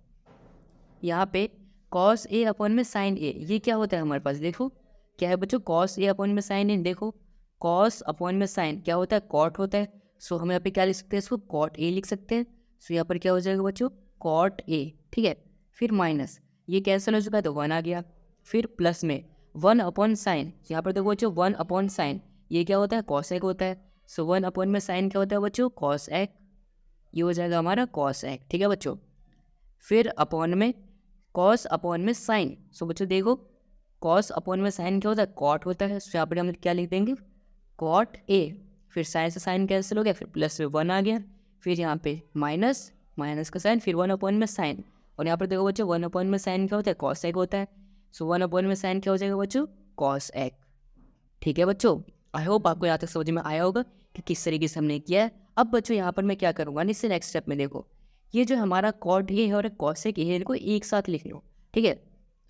[SPEAKER 1] यहाँ पे कॉस ए अपॉन में साइन ए, ये क्या होता है हमारे पास, देखो क्या है बच्चों कॉस ए अपॉन में साइन ए, देखो कॉस अपॉन में साइन क्या होता है कॉट होता है। सो हम यहाँ पे क्या लिख सकते हैं इसको कॉट ए लिख सकते हैं। सो यहाँ पर क्या हो जाएगा बच्चों कॉट ए। ठीक है, फिर माइनस ये कैंसिल हो चुका है तो 1 आ गया, फिर प्लस में 1 अपॉन साइन, यहाँ पर देखो बच्चों 1 अपॉन साइन ये क्या होता है कॉस एक होता है। सो 1 अपॉन में साइन क्या होता है बच्चों कॉस एक, ये हो जाएगा हमारा कॉस एक। ठीक है बच्चों, फिर अपॉन में कॉस अपॉन में साइन, सो बच्चों देखो कॉस अपॉन में साइन क्या होता है, कॉट होता है, तो यहाँ पर हम क्या लिख देंगे, कॉट ए, फिर साइन से साइन कैंसिल हो गया, फिर प्लस में 1 आ गया, फिर यहाँ पे माइनस, माइनस का साइन, फिर 1 अपॉन में साइन, और यहाँ पर देखो बच्चों 1 अपॉन में साइन क्या होता है, कॉस एक होता है, सो 1 अपॉन में साइन क्या हो जाएगा बच्चों, कॉस एक। ठीक है बच्चों, आई होप आपको यहाँ तक समझ में आया होगा कि किस तरीके से हमने किया है। अब बच्चों यहाँ पर मैं क्या करूँगा, इससे नेक्स्ट स्टेप में देखो, ये जो हमारा कॉट ए है और कॉसेक ए है, इनको एक साथ लिख लो। ठीक है,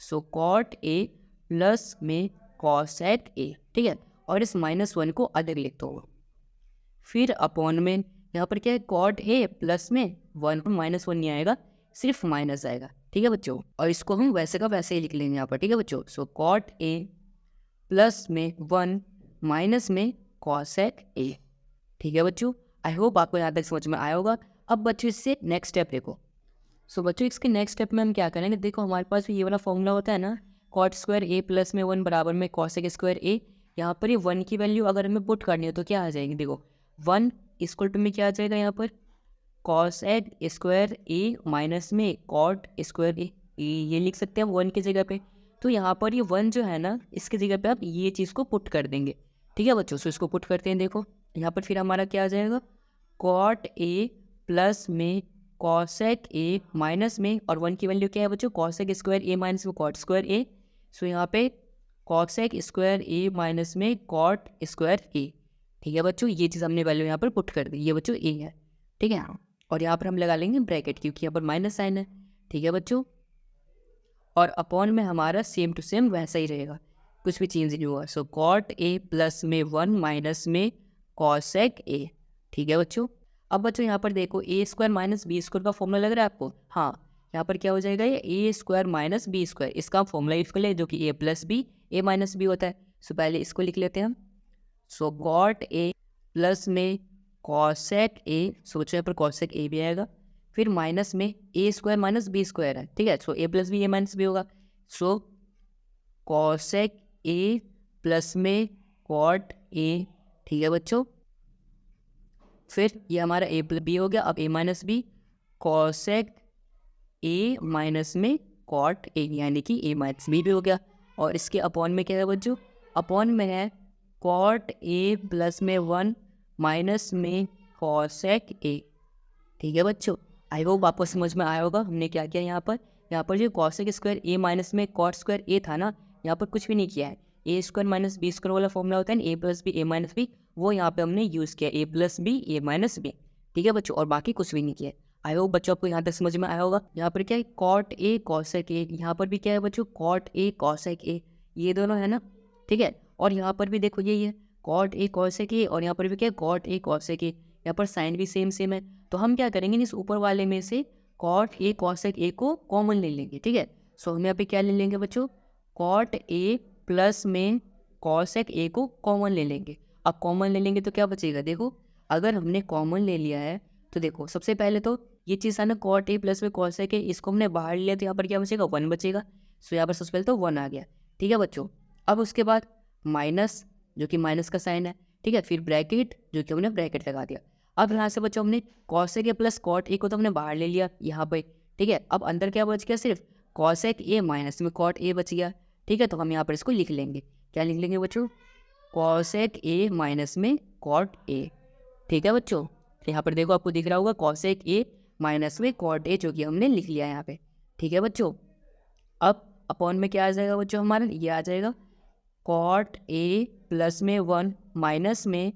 [SPEAKER 1] सो कॉट ए प्लस में कॉसेक ए, ठीक है, और इस -1 को अलग लिख दो। फिर अपॉन में यहाँ पर क्या है, कॉट ए प्लस में 1 -1 नहीं आएगा, सिर्फ माइनस आएगा। ठीक है बच्चों, और इसको हम वैसे का वैसे ही लिख लेंगे यहाँ पर। ठीक है बच्चों, सो कॉट ए प्लस में 1 माइनस में कॉसेक ए। ठीक है बच्चों, आई होप आपको यहाँ तक समझ में आया होगा। अब बच्चों इससे नेक्स्ट स्टेप देखो। सो बच्चों इसके नेक्स्ट स्टेप में हम क्या करेंगे, देखो हमारे पास ये वाला फॉर्मूला होता है ना, कॉट स्क्वायर ए प्लस में 1 बराबर में कॉसेक स्क्वायर ए। यहाँ पर ये 1 की वैल्यू अगर हमें पुट करनी है तो क्या आ जाएगी, देखो 1 इक्वल टू में क्या आ जाएगा यहाँ पर, कॉसेक स्क्वायर ए माइनस में कॉट स्क्वायर ए, ये लिख सकते हैं हम 1 की जगह पे। तो यहाँ पर ये 1 जो है ना, इसकी जगह पे आप ये चीज़ को पुट कर देंगे। ठीक है बच्चों, सो इसको पुट करते हैं। देखो यहाँ पर फिर हमारा क्या आ जाएगा, कॉट ए प्लस में कॉसेक ए माइनस में, और 1 की वैल्यू क्या है बच्चों, कॉसेक स्क्वायर ए माइनस में कॉट स्क्वायर ए। सो यहाँ पे कॉसेक स्क्वायर ए माइनस में कॉट स्क्वायर ए। ठीक है बच्चों, ये चीज़ हमने वैल्यू यहाँ पर पुट कर दी, ये बच्चों ए है। ठीक है, और यहाँ पर हम लगा लेंगे ब्रैकेट क्योंकि यहाँ पर माइनस साइन है। ठीक है बच्चों, और अपॉन में हमारा सेम टू सेम वैसा ही रहेगा, कुछ भी चेंज नहीं हुआ। सो कॉट ए प्लस में 1 माइनस में कॉसेक ए। ठीक है बच्चों, अब बच्चों यहाँ पर देखो ए स्क्वायर माइनस बी स्क्वायर का फॉर्मूला लग रहा है आपको। हाँ, यहाँ पर क्या हो जाएगा, ये ए स्क्वायर माइनस बी स्क्वायर, इसका फॉर्मूला यूज कर ले जो कि ए प्लस बी ए माइनस बी होता है। सो पहले इसको लिख लेते हैं हम। सो कॉट ए प्लस में कॉसेक ए, सोचो यहाँ पर कॉसेक ए भी आएगा, फिर माइनस में A square minus B square है। ठीक है, सो ए प्लस बी ए माइनस बी होगा। सो कॉसेक ए प्लस में कॉट ए। ठीक है बच्चों, फिर ये हमारा ए प्लस बी हो गया, अब A minus B cosec A minus में कॉट ए, यानी कि ए माइनस बी भी हो गया। और इसके अपॉन में क्या है बच्चों, अपॉन में है कॉट ए प्लस में 1 माइनस में कॉसेक ए। ठीक है बच्चों, आई होप आपको समझ में आया होगा हमने क्या किया यहाँ पर जो कॉसेक स्क्वायर ए माइनस में कॉट स्क्वायर ए था ना, यहाँ पर कुछ भी नहीं किया है। ए स्क्वायर माइनस बी स्क्वायर वाला फॉर्मूला होता है ना, ए प्लस बी ए माइनस बी, वो यहाँ पे हमने यूज़ किया, ए प्लस बी ए माइनस बी। ठीक है बच्चों, और बाकी कुछ भी नहीं किया। आई होप बच्चों आपको यहाँ तक समझ में आया होगा। यहाँ पर क्या है, कॉट ए कॉसेक ए, यहाँ पर भी क्या है बच्चों, कॉट ए कॉसेक ए, ये दोनों है ना। ठीक है, और यहाँ पर भी देखो यही है, कॉट ए कॉसेक ए, और यहाँ पर भी क्या है, कॉट ए कॉसेक ए, यहाँ पर साइन भी सेम सेम है। तो हम क्या करेंगे, इस ऊपर वाले में से कॉट ए कॉसेक ए को कॉमन ले लेंगे। ठीक है, सो हम यहाँ पे क्या ले लेंगे बच्चों, कॉट ए प्लस में कॉसेक ए को कॉमन ले लेंगे। अब कॉमन ले लेंगे तो क्या बचेगा, देखो अगर हमने कॉमन ले लिया है तो देखो सबसे पहले तो ये चीज़ है ना, कॉट ए प्लस में कॉसेक ए, इसको हमने बाहर लिया तो यहाँ पर क्या बचेगा, 1 बचेगा। सो यहाँ पर सबसे पहले तो 1 आ गया। ठीक है बच्चों, अब उसके बाद माइनस, जो कि माइनस का साइन है। ठीक है, फिर ब्रैकेट, जो कि हमने ब्रैकेट लगा दिया। अब यहाँ से बच्चों हमने cosec A plus cot A को तो हमने बाहर ले लिया यहाँ पे। ठीक है, अब अंदर क्या बच गया, सिर्फ कॉसेक ए माइनस में कॉट ए बच गया। ठीक है, तो हम यहाँ पर इसको लिख लेंगे, क्या लिख लेंगे बच्चों, कॉसेक ए माइनस में कॉट ए। ठीक है बच्चों, यहाँ पर देखो आपको दिख रहा होगा कॉसेक ए माइनस में कॉट ए, जो कि हमने लिख लिया यहाँ पे। ठीक है बच्चों, अब अपॉन में क्या आ जाएगा बच्चों, हमारा ये आ जाएगा कॉट ए प्लस में 1 माइनस में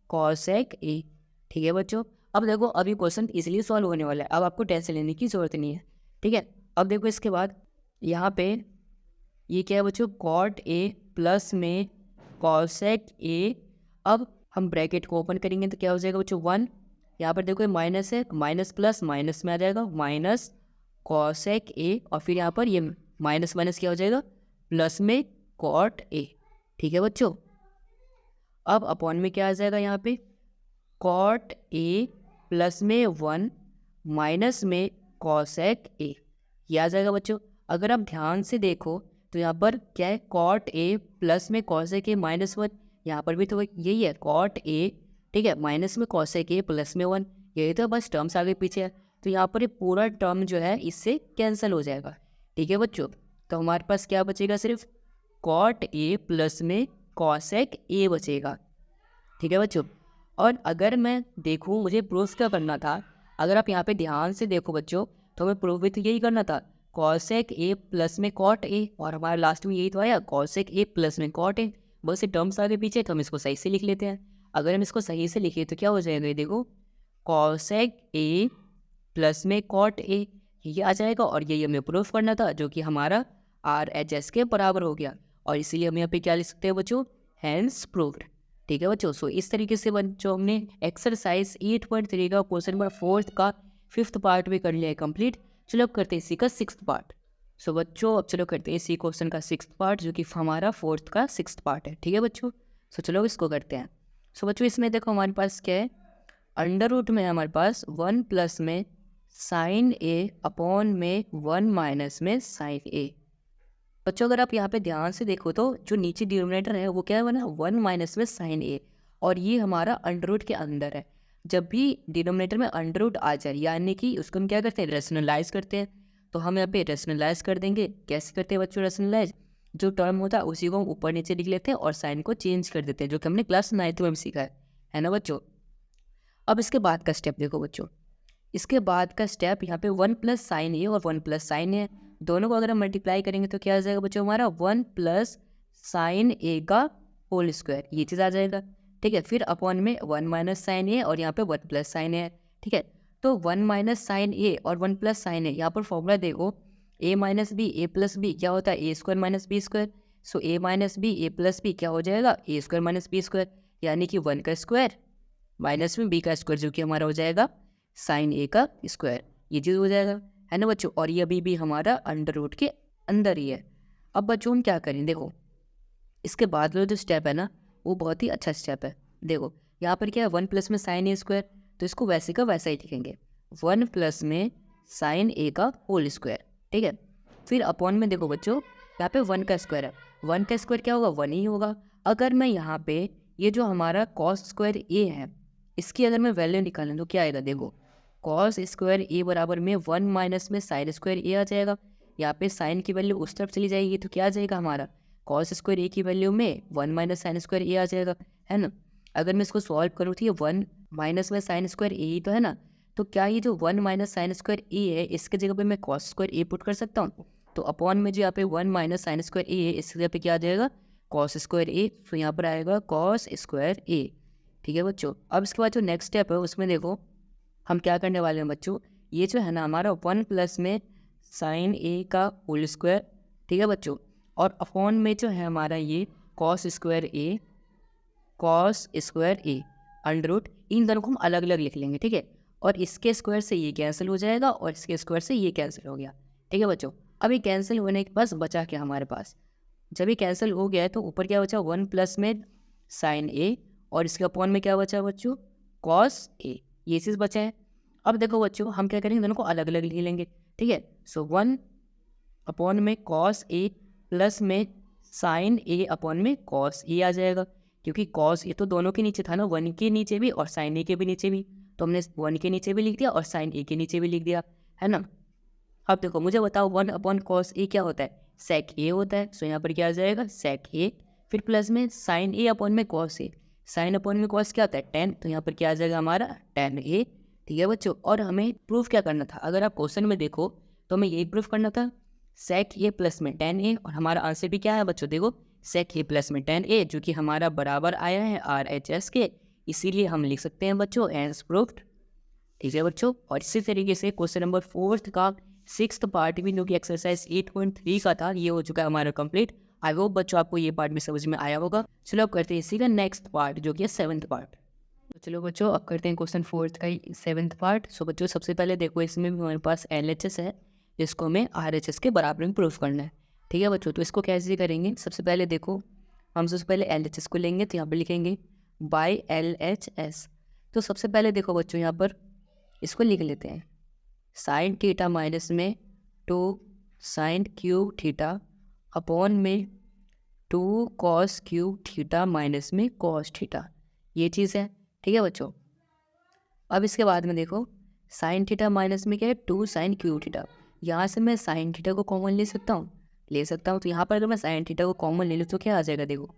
[SPEAKER 1] कॉसेक ए। ठीक है बच्चों, अब देखो अभी क्वेश्चन इसलिए सॉल्व होने वाला है, अब आपको टेंशन लेने की ज़रूरत नहीं है। ठीक है, अब देखो इसके बाद यहाँ पे ये क्या है बच्चों, कॉट ए प्लस में कॉसेक ए। अब हम ब्रैकेट को ओपन करेंगे तो क्या हो जाएगा बच्चों, 1, यहाँ पर देखो ये माइनस है, माइनस प्लस माइनस में आ जाएगा माइनस कॉसेक ए, और फिर यहाँ पर ये माइनस माइनस क्या हो जाएगा, प्लस में कॉट ए। ठीक है बच्चों, अब अपॉन में क्या आ जाएगा, यहाँ पे कॉट ए प्लस में 1 माइनस में कॉसेक ए, ये आ जाएगा बच्चों। अगर आप ध्यान से देखो तो यहाँ पर क्या है, कॉट ए प्लस में कॉसेक ए माइनस 1, यहाँ पर भी तो यही है, कॉट ए, ठीक है, माइनस में कॉसेक ए प्लस में 1, यही तो बस टर्म्स आगे पीछे है। तो यहाँ पर ये पूरा टर्म जो है इससे कैंसिल हो जाएगा। ठीक है बच्चों, तो हमारे पास क्या बचेगा, सिर्फ कॉट ए प्लस में कॉसेक ए बचेगा। ठीक है बच्चों, और अगर मैं देखूँ मुझे प्रूफ क्या करना था, अगर आप यहाँ पे ध्यान से देखो बच्चों तो हमें प्रूफ भी तो यही करना था, कॉसेक ए प्लस में कॉट ए, और हमारा लास्ट में यही तो आया कॉसेक ए प्लस में कॉट ए। बहुत से टर्म्स आगे पीछे तो हम इसको सही से लिख लेते हैं। अगर हम इसको सही से लिखे तो क्या हो जाएगा, ये देखो कॉसेक ए प्लस में कॉट ए, ये आ जाएगा, और यही हमें प्रूफ करना था जो कि हमारा RHS के बराबर हो गया, और इसीलिए हम यहाँ पे क्या लिख सकते हैं बच्चों, हैंस प्रूव्ड। ठीक है बच्चों, सो इस तरीके से बच्चों हमने एक्सरसाइज 8.3 का क्वेश्चन नंबर 4 का 5th पार्ट भी कर लिया है कंप्लीट। चलो अब करते हैं इसी का 6th पार्ट। सो बच्चों अब चलो करते हैं इसी क्वेश्चन का 6th पार्ट जो कि हमारा 4th का 6th पार्ट है। ठीक है बच्चों, सो चलो इसको करते हैं। सो बच्चों इसमें देखो हमारे पास क्या है, अंडर रूट में हमारे पास 1 प्लस में साइन ए अपॉन में 1 माइनस में साइन ए। बच्चों अगर आप यहाँ पे ध्यान से देखो तो जो नीचे डिनोमिनेटर है वो क्या है बना, 1 माइनस में साइन ए, और ये हमारा अंडर रूट के अंदर है। जब भी डिनोमिनेटर में अंडर रूट आ जाए यानी कि उसको हम क्या करते हैं, रेशनलाइज करते हैं। तो हम यहाँ पे रेशनलाइज कर देंगे। कैसे करते हैं बच्चों रेशनलाइज, जो टर्म होता है उसी को हम ऊपर नीचे लिख लेते हैं और साइन को चेंज कर देते हैं, जो कि हमने क्लास 9th में सीखा है ना बच्चों। अब इसके बाद का स्टेप देखो बच्चों, इसके बाद का स्टेप यहाँ पे 1 प्लस साइन ए और 1 प्लस साइन ए, दोनों को अगर हम मल्टीप्लाई करेंगे तो क्या आ जाएगा बच्चों, हमारा 1 प्लस साइन ए का होल स्क्वायर, ये चीज़ आ जाएगा। ठीक है, फिर अपॉन में 1 माइनस साइन ए और यहाँ पे 1 प्लस साइन ए। ठीक है, तो 1 माइनस साइन ए और 1 प्लस साइन ए, यहाँ पर फॉर्मूला देखो ए माइनस बी ए प्लस बी क्या होता है, ए स्क्वायर माइनस बी स्क्वायर। सो ए माइनस बी ए प्लस बी क्या हो जाएगा, ए स्क्वायर माइनस बी स्क्वायर, यानी कि 1 का स्क्वायर माइनस में बी का स्क्वायर जो कि हमारा हो जाएगा साइन ए का स्क्वायर, ये चीज़ हो जाएगा, है ना बच्चों। और ये अभी भी हमारा अंडर रूट के अंदर ही है। अब बच्चों हम क्या करें, देखो इसके बाद वाला जो स्टेप है ना वो बहुत ही अच्छा स्टेप है। देखो यहाँ पर क्या है, 1 प्लस में साइन ए स्क्वायर, तो इसको वैसे का वैसा ही लिखेंगे, 1 प्लस में साइन ए का होल स्क्वायर। ठीक है, फिर अपॉन में देखो बच्चों यहाँ पे 1 का स्क्वायर है, 1 का स्क्वायर क्या होगा, 1 ही होगा। अगर मैं यहाँ पे ये जो हमारा कॉस स्क्वायर ए है इसकी अगर मैं वैल्यू निकालूँ तो क्या आएगा, देखो कॉस स्क्वायर ए बराबर में 1 माइनस में साइन स्क्वायर ए आ जाएगा। यहाँ पे साइन की वैल्यू उस तरफ चली जाएगी तो क्या आ जाएगा हमारा, कॉस स्क्वायर ए की वैल्यू में 1 माइनस साइन स्क्वायर ए आ जाएगा, है ना। अगर मैं इसको सॉल्व करूँ तो ये 1 माइनस में साइन स्क्वायर ए ही तो है ना, तो क्या ये जो 1 माइनस साइन स्क्वायर ए है इसके जगह पे मैं कॉस स्क्वायर ए पुट कर सकता हूँ। तो अपॉन में जो यहाँ पे 1 माइनस साइन स्क्वायर ए है इसके जगह पे क्या आ जाएगा, कॉस स्क्वायर ए, तो यहाँ पर आएगा कॉस स्क्वायर ए। ठीक है बच्चों, अब इसके बाद जो नेक्स्ट स्टेप है उसमें देखो हम क्या करने वाले हैं बच्चों, ये जो है ना हमारा 1 प्लस में साइन ए का होल स्क्वायर, ठीक है बच्चों, और अपॉन में जो है हमारा ये cos square A, cos square A under root, इन दोनों को हम अलग अलग लिख लेंगे। ठीक है, और इसके स्क्वायर से ये कैंसिल हो जाएगा और इसके स्क्वायर से ये कैंसिल हो गया। ठीक है बच्चों, अब ये कैंसिल होने के पास बचा क्या हमारे पास, जब ये कैंसिल हो गया है तो ऊपर क्या बचा, 1 प्लस में साइन ए और इसके अपॉन में क्या बचा बच्चों, कॉस ए, ये चीज़ बचा है। अब देखो बच्चों हम क्या करेंगे, दोनों को अलग अलग लिख लेंगे। ठीक है, सो 1 अपॉन में कॉस ए प्लस में साइन ए अपॉन में कॉस ए आ जाएगा, क्योंकि कॉस ए तो दोनों के नीचे था ना, 1 के नीचे भी और साइन ए के भी नीचे भी, तो हमने 1 के नीचे भी लिख दिया और साइन ए के नीचे भी लिख दिया, है ना। अब देखो मुझे बताओ 1 अपॉन कॉस ए क्या होता है, सेक ए होता है। सो यहाँ पर क्या आ जाएगा, सेक ए, फिर प्लस में साइन ए अपॉन में कॉस ए, साइन अपॉन में कॉस क्या होता है, टेन, तो यहाँ पर क्या आ जाएगा हमारा टेन ए। ठीक है बच्चों, और हमें प्रूफ क्या करना था, अगर आप क्वेश्चन में देखो तो हमें यही प्रूफ करना था, सेक ए प्लस में टेन ए, और हमारा आंसर भी क्या है बच्चों, देखो सेक ए प्लस में टेन ए, जो कि हमारा बराबर आया है RHS के, इसीलिए हम लिख सकते हैं बच्चों एज प्रूफ्ड। ठीक है बच्चों, और इसी तरीके से क्वेश्चन नंबर 4 का 6th पार्ट भी जो कि एक्सरसाइज 8.3 का था ये हो चुका है हमारा कंप्लीट। आई होप बच्चों आपको ये पार्ट भी समझ में आया होगा। चलो अब करते हैं इसी का नेक्स्ट पार्ट जो कि है 7th पार्ट। तो चलो बच्चों अब करते हैं क्वेश्चन 4 का 7th पार्ट। सो बच्चों सबसे पहले देखो इसमें भी हमारे पास LHS है जिसको हमें RHS के बराबर में प्रूफ करना है। ठीक है बच्चों, तो इसको कैसे करेंगे, सबसे पहले देखो हम सबसे पहले LHS को लेंगे, तो यहाँ पर लिखेंगे बाई LHS। तो सबसे पहले देखो बच्चों यहाँ पर इसको लिख लेते हैं, साइन थीटा माइनस में 2 साइन क्यूब थीटा अपॉन में 2 कॉस क्यूब थीटा माइनस में कॉस थीटा, ये चीज़ है। ठीक है बच्चों, अब इसके बाद में देखो साइन थीटा माइनस में क्या है, 2 साइन क्यूब थीटा, यहाँ से मैं साइन थीटा को कॉमन ले सकता हूँ, ले सकता हूँ। तो यहाँ पर अगर मैं साइन थीटा को कॉमन ले लूँ तो क्या आ जाएगा, देखो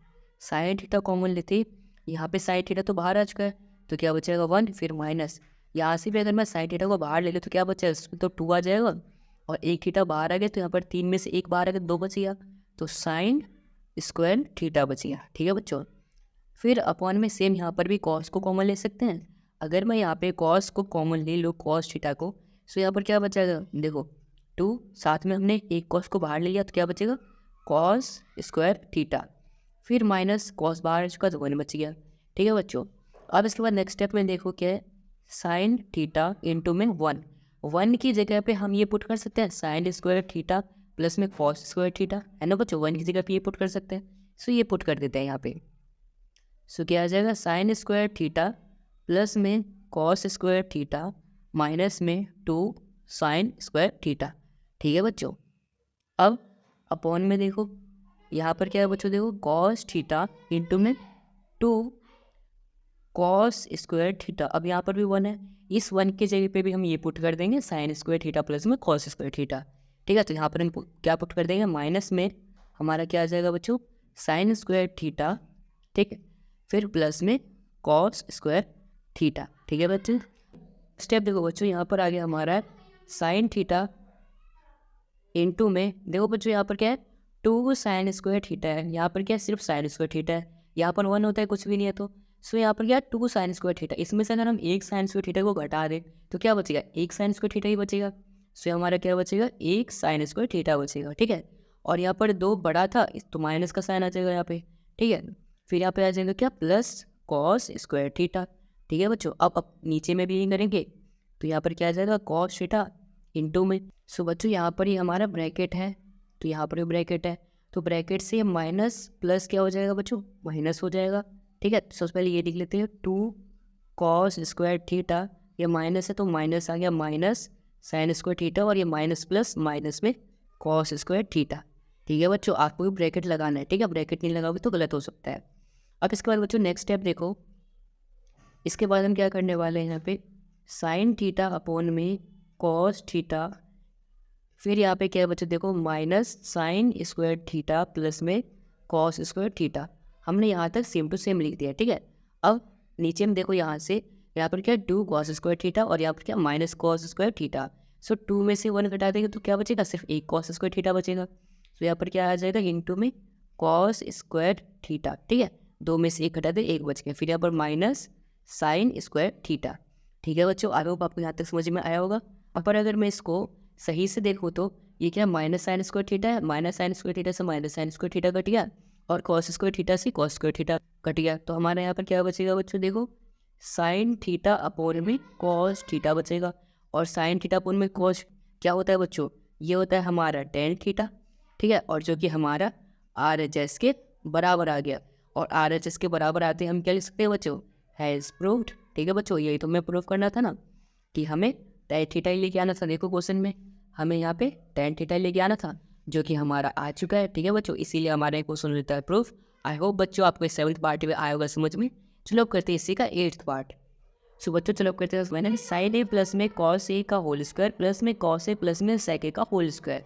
[SPEAKER 1] साइन थीटा कॉमन लेते यहाँ पे साइन थीटा तो बाहर आ चुका है, तो क्या बचेगा 1, फिर माइनस यहाँ से भी अगर मैं साइन थीटा को बाहर ले लूँ तो क्या बचेगा, इसमें तो 2 आ जाएगा और एक थीटा बाहर आ गया, तो यहाँ पर 3 में से एक बाहर आ गया, 2 बच गया, तो साइन स्क्वायर थीटा बच गया। ठीक है बच्चों, फिर अपॉन में सेम यहाँ पर भी कॉस को कॉमन ले सकते हैं। अगर मैं यहाँ पे कॉस को कॉमन ले लूँ, कॉस थीटा को, तो यहाँ पर क्या बचेगा, देखो 2, साथ में हमने एक कॉस को बाहर ले लिया, तो क्या बचेगा कॉस स्क्वायर थीटा, फिर माइनस कॉस बाहर आ चुका तो 1 बच गया। ठीक है बच्चों, अब इसके बाद नेक्स्ट स्टेप में देखो क्या है, साइन थीटा इंटू में 1 की जगह पे हम ये पुट कर सकते हैं साइन स्क्वायर थीटा प्लस में कॉस स्क्वायर थीटा, है ना बच्चों, 1 की जगह पे ये पुट कर सकते हैं। सो ये पुट कर देते हैं यहाँ पे। सो क्या आ जाएगा, साइन स्क्वायर थीटा प्लस में कॉस स्क्वायर थीटा माइनस में 2 साइन स्क्वायर थीटा। ठीक है बच्चों, अब अपॉन में देखो यहाँ पर क्या है बच्चों, देखो कॉस थीटा इंटू में 2 कॉस स्क्वायर थीटा, अब यहाँ पर भी 1 है, इस 1 की जगह पे भी हम ये पुट कर देंगे साइन स्क्वायर थीटा प्लस में कॉस स्क्वायर थीटा। ठीक है, तो यहाँ पर हम क्या पुट कर देंगे, माइनस में हमारा क्या आ जाएगा बच्चों, साइन स्क्वायर थीटा, ठीक है, फिर प्लस में कॉस स्क्वायर थीटा। ठीक है बच्चों, स्टेप देखो बच्चों यहाँ पर आ गया हमारा साइन थीटा इंटू में, देखो बच्चों यहाँ पर क्या है 2 साइन स्क्वायर थीटा है, यहाँ पर क्या है सिर्फ साइन स्क्वायर थीटा है, यहाँ पर 1 होता है कुछ भी नहीं है, तो सो यहाँ पर क्या है 2 साइन स्क्वायर थीटा, इसमें से अगर हम एक साइन स्क्वायर थीटा को घटा दें तो क्या बचेगा, एक साइन स्क्वायर थीटा ही बचेगा। सो हमारा क्या बचेगा, एक साइन स्क्वायर थीटा बचेगा। ठीक है, और यहाँ पर 2 बड़ा था तो माइनस का साइन आ जाएगा यहाँ पे। ठीक है, फिर यहाँ पे आ जाएगा क्या, प्लस कॉस स्क्वायर थीटा। ठीक है बच्चों, अब नीचे में भी यही करेंगे, तो यहाँ पर क्या आ जाएगा कॉस थीटा इंटू में। सो बच्चों यहाँ पर ही हमारा ब्रैकेट है, तो यहाँ पर भी ब्रैकेट है, तो ब्रैकेट से माइनस प्लस क्या हो जाएगा बच्चों, माइनस हो जाएगा। ठीक है, सबसे पहले ये लिख लेते हैं 2 कॉस स्क्वायर थीटा, ये माइनस है तो माइनस आ गया माइनस साइन स्क्वायर थीटा, और ये माइनस प्लस माइनस में कॉस स्क्वायर थीटा। ठीक है बच्चों, आपको भी ब्रैकेट लगाना है। ठीक है, ब्रैकेट नहीं लगाओगे तो गलत हो सकता है। अब इसके बाद बच्चों नेक्स्ट स्टेप देखो, इसके बाद हम क्या करने वाले हैं, यहाँ पे साइन थीटा अपॉन में कॉस थीटा, फिर यहाँ पे क्या है बच्चों, देखो minus sine square theta plus में कॉस स्क्वायर थीटा। हमने यहाँ तक सेम टू सेम लिख दिया। ठीक है, अब नीचे में देखो यहाँ से, यहाँ पर क्या है 2 कॉस स्क्वायर थीटा और यहाँ पर क्या माइनस कॉस स्क्वायर थीटा। सो 2 में से 1 घटा देंगे तो क्या बचेगा, सिर्फ एक कॉस स्क्वायर थीटा बचेगा। तो यहाँ पर क्या आ जाएगा, इंटू में कॉस स्क्वायर थीटा। ठीक है, 2 में से 1 घटा दे, 1 बच गया, फिर यहाँ पर माइनस साइन स्क्वायर थीटा। ठीक है बच्चों, आई होप आपको यहाँ तक समझ में आया होगा। अब पर अगर मैं इसको सही से देखूँ तो ये क्या माइनस साइन स्क्वायर थीटा है, माइनस साइन स्क्वायर थीटा से minus sine square theta cut गया, और कॉस स्क्वायर थीटा से कॉस स्क्वायर थीटा कट गया, तो हमारे यहाँ पर क्या बचेगा बच्चों, देखो साइन थीटा अपॉन में कॉस थीटा बचेगा, और साइन थीटा अपॉन में कॉस क्या होता है बच्चों, ये होता है हमारा टेन थीटा। ठीक है, और जो कि हमारा RHS के बराबर आ गया, और RHS के बराबर आते हम क्या लिख सकते हैं बच्चों, हैज़ प्रूव्ड। ठीक है बच्चों, यही तो मैं प्रूव करना था ना कि हमें टेन थीटा ही लेके आना था। देखो क्वेश्चन में हमें यहाँ पे टेन थीटा लेके आना था, जो कि हमारा आ चुका है। ठीक है बच्चों, इसीलिए हमारा क्वेश्चन रहता है प्रूफ। आई होप बच्चों आपको 7th पार्ट में आया होगा समझ में। चलो अब करते हैं इसी का 8th पार्ट। सो बच्चों चलो करते हैं, मैंने साइन ए प्लस में कॉस ए का होल स्क्वायर प्लस में कॉस ए प्लस में सेक ए का होल स्क्वायर।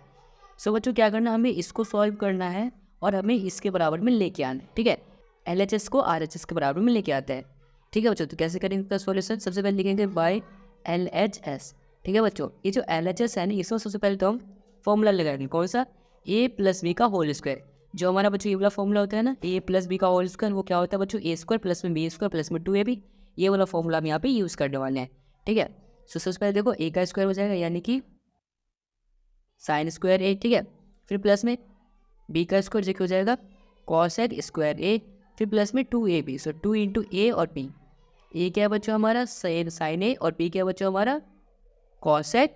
[SPEAKER 1] सो बच्चों क्या करना, हमें इसको सॉल्व करना है और हमें इसके बराबर में लेके आना है। ठीक है, LHS को RHS के बराबर में लेके आता है। ठीक है बच्चों, तो कैसे करेंगे इसका सॉल्यूशन, सबसे पहले लिखेंगे बाय LHS। ठीक है बच्चों, ये जो LHS है ना, इसमें सबसे पहले तो हम फॉर्मूला लगाएंगे, कौन सा, a प्लस बी का होल स्क्वायर। जो हमारा बच्चों ये वाला फॉर्मूला होता है ना, a प्लस बी का होल स्क्वायर, वो क्या होता है बच्चों, a स्क्वायर प्लस में बी स्क्वायर प्लस में 2ab। ये वाला फॉर्मूला हम यहाँ पे यूज़ करने वाले हैं। ठीक है, सो सबसे पहले देखो a का स्क्वायर हो जाएगा यानी कि साइन स्क्वायर a। ठीक है, फिर प्लस में b का स्क्वायर जो हो जाएगा कॉसेक स्क्वायर a, फिर प्लस में 2ab। सो 2 इंटू a और b, a क्या है बच्चों हमारा साइन a, और b क्या है बच्चों हमारा कॉसेक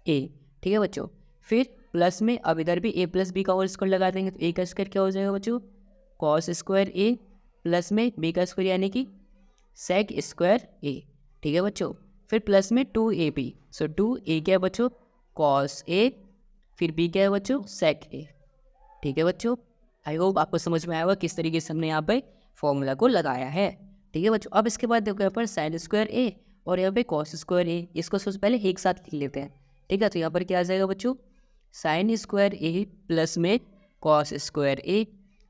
[SPEAKER 1] a। ठीक है बच्चों, फिर प्लस में अब इधर भी a प्लस बी का होल स्क्वायर लगा देंगे, तो a का स्क्वायर क्या हो जाएगा बच्चों, कॉस स्क्वायर a प्लस में b का स्क्वायर यानी कि सेक स्क्वायर a। ठीक है बच्चों, फिर प्लस में 2ab। सो 2a क्या है बच्चों, कॉस a, फिर b क्या है बच्चों, सेक a। ठीक है बच्चों, आई होप आपको समझ में आया होगा किस तरीके से हमने यहाँ पे फॉर्मूला को लगाया है। ठीक है बच्चों, अब इसके बाद देखो यहाँ पर साइन स्क्वायर a और यहाँ पे कॉस स्क्वायर a, इसको सबसे पहले एक साथ लिख लेते हैं। ठीक है, तो यहाँ पर क्या आ जाएगा बच्चों, साइन स्क्वायर ए प्लस में कॉस स्क्वायर ए,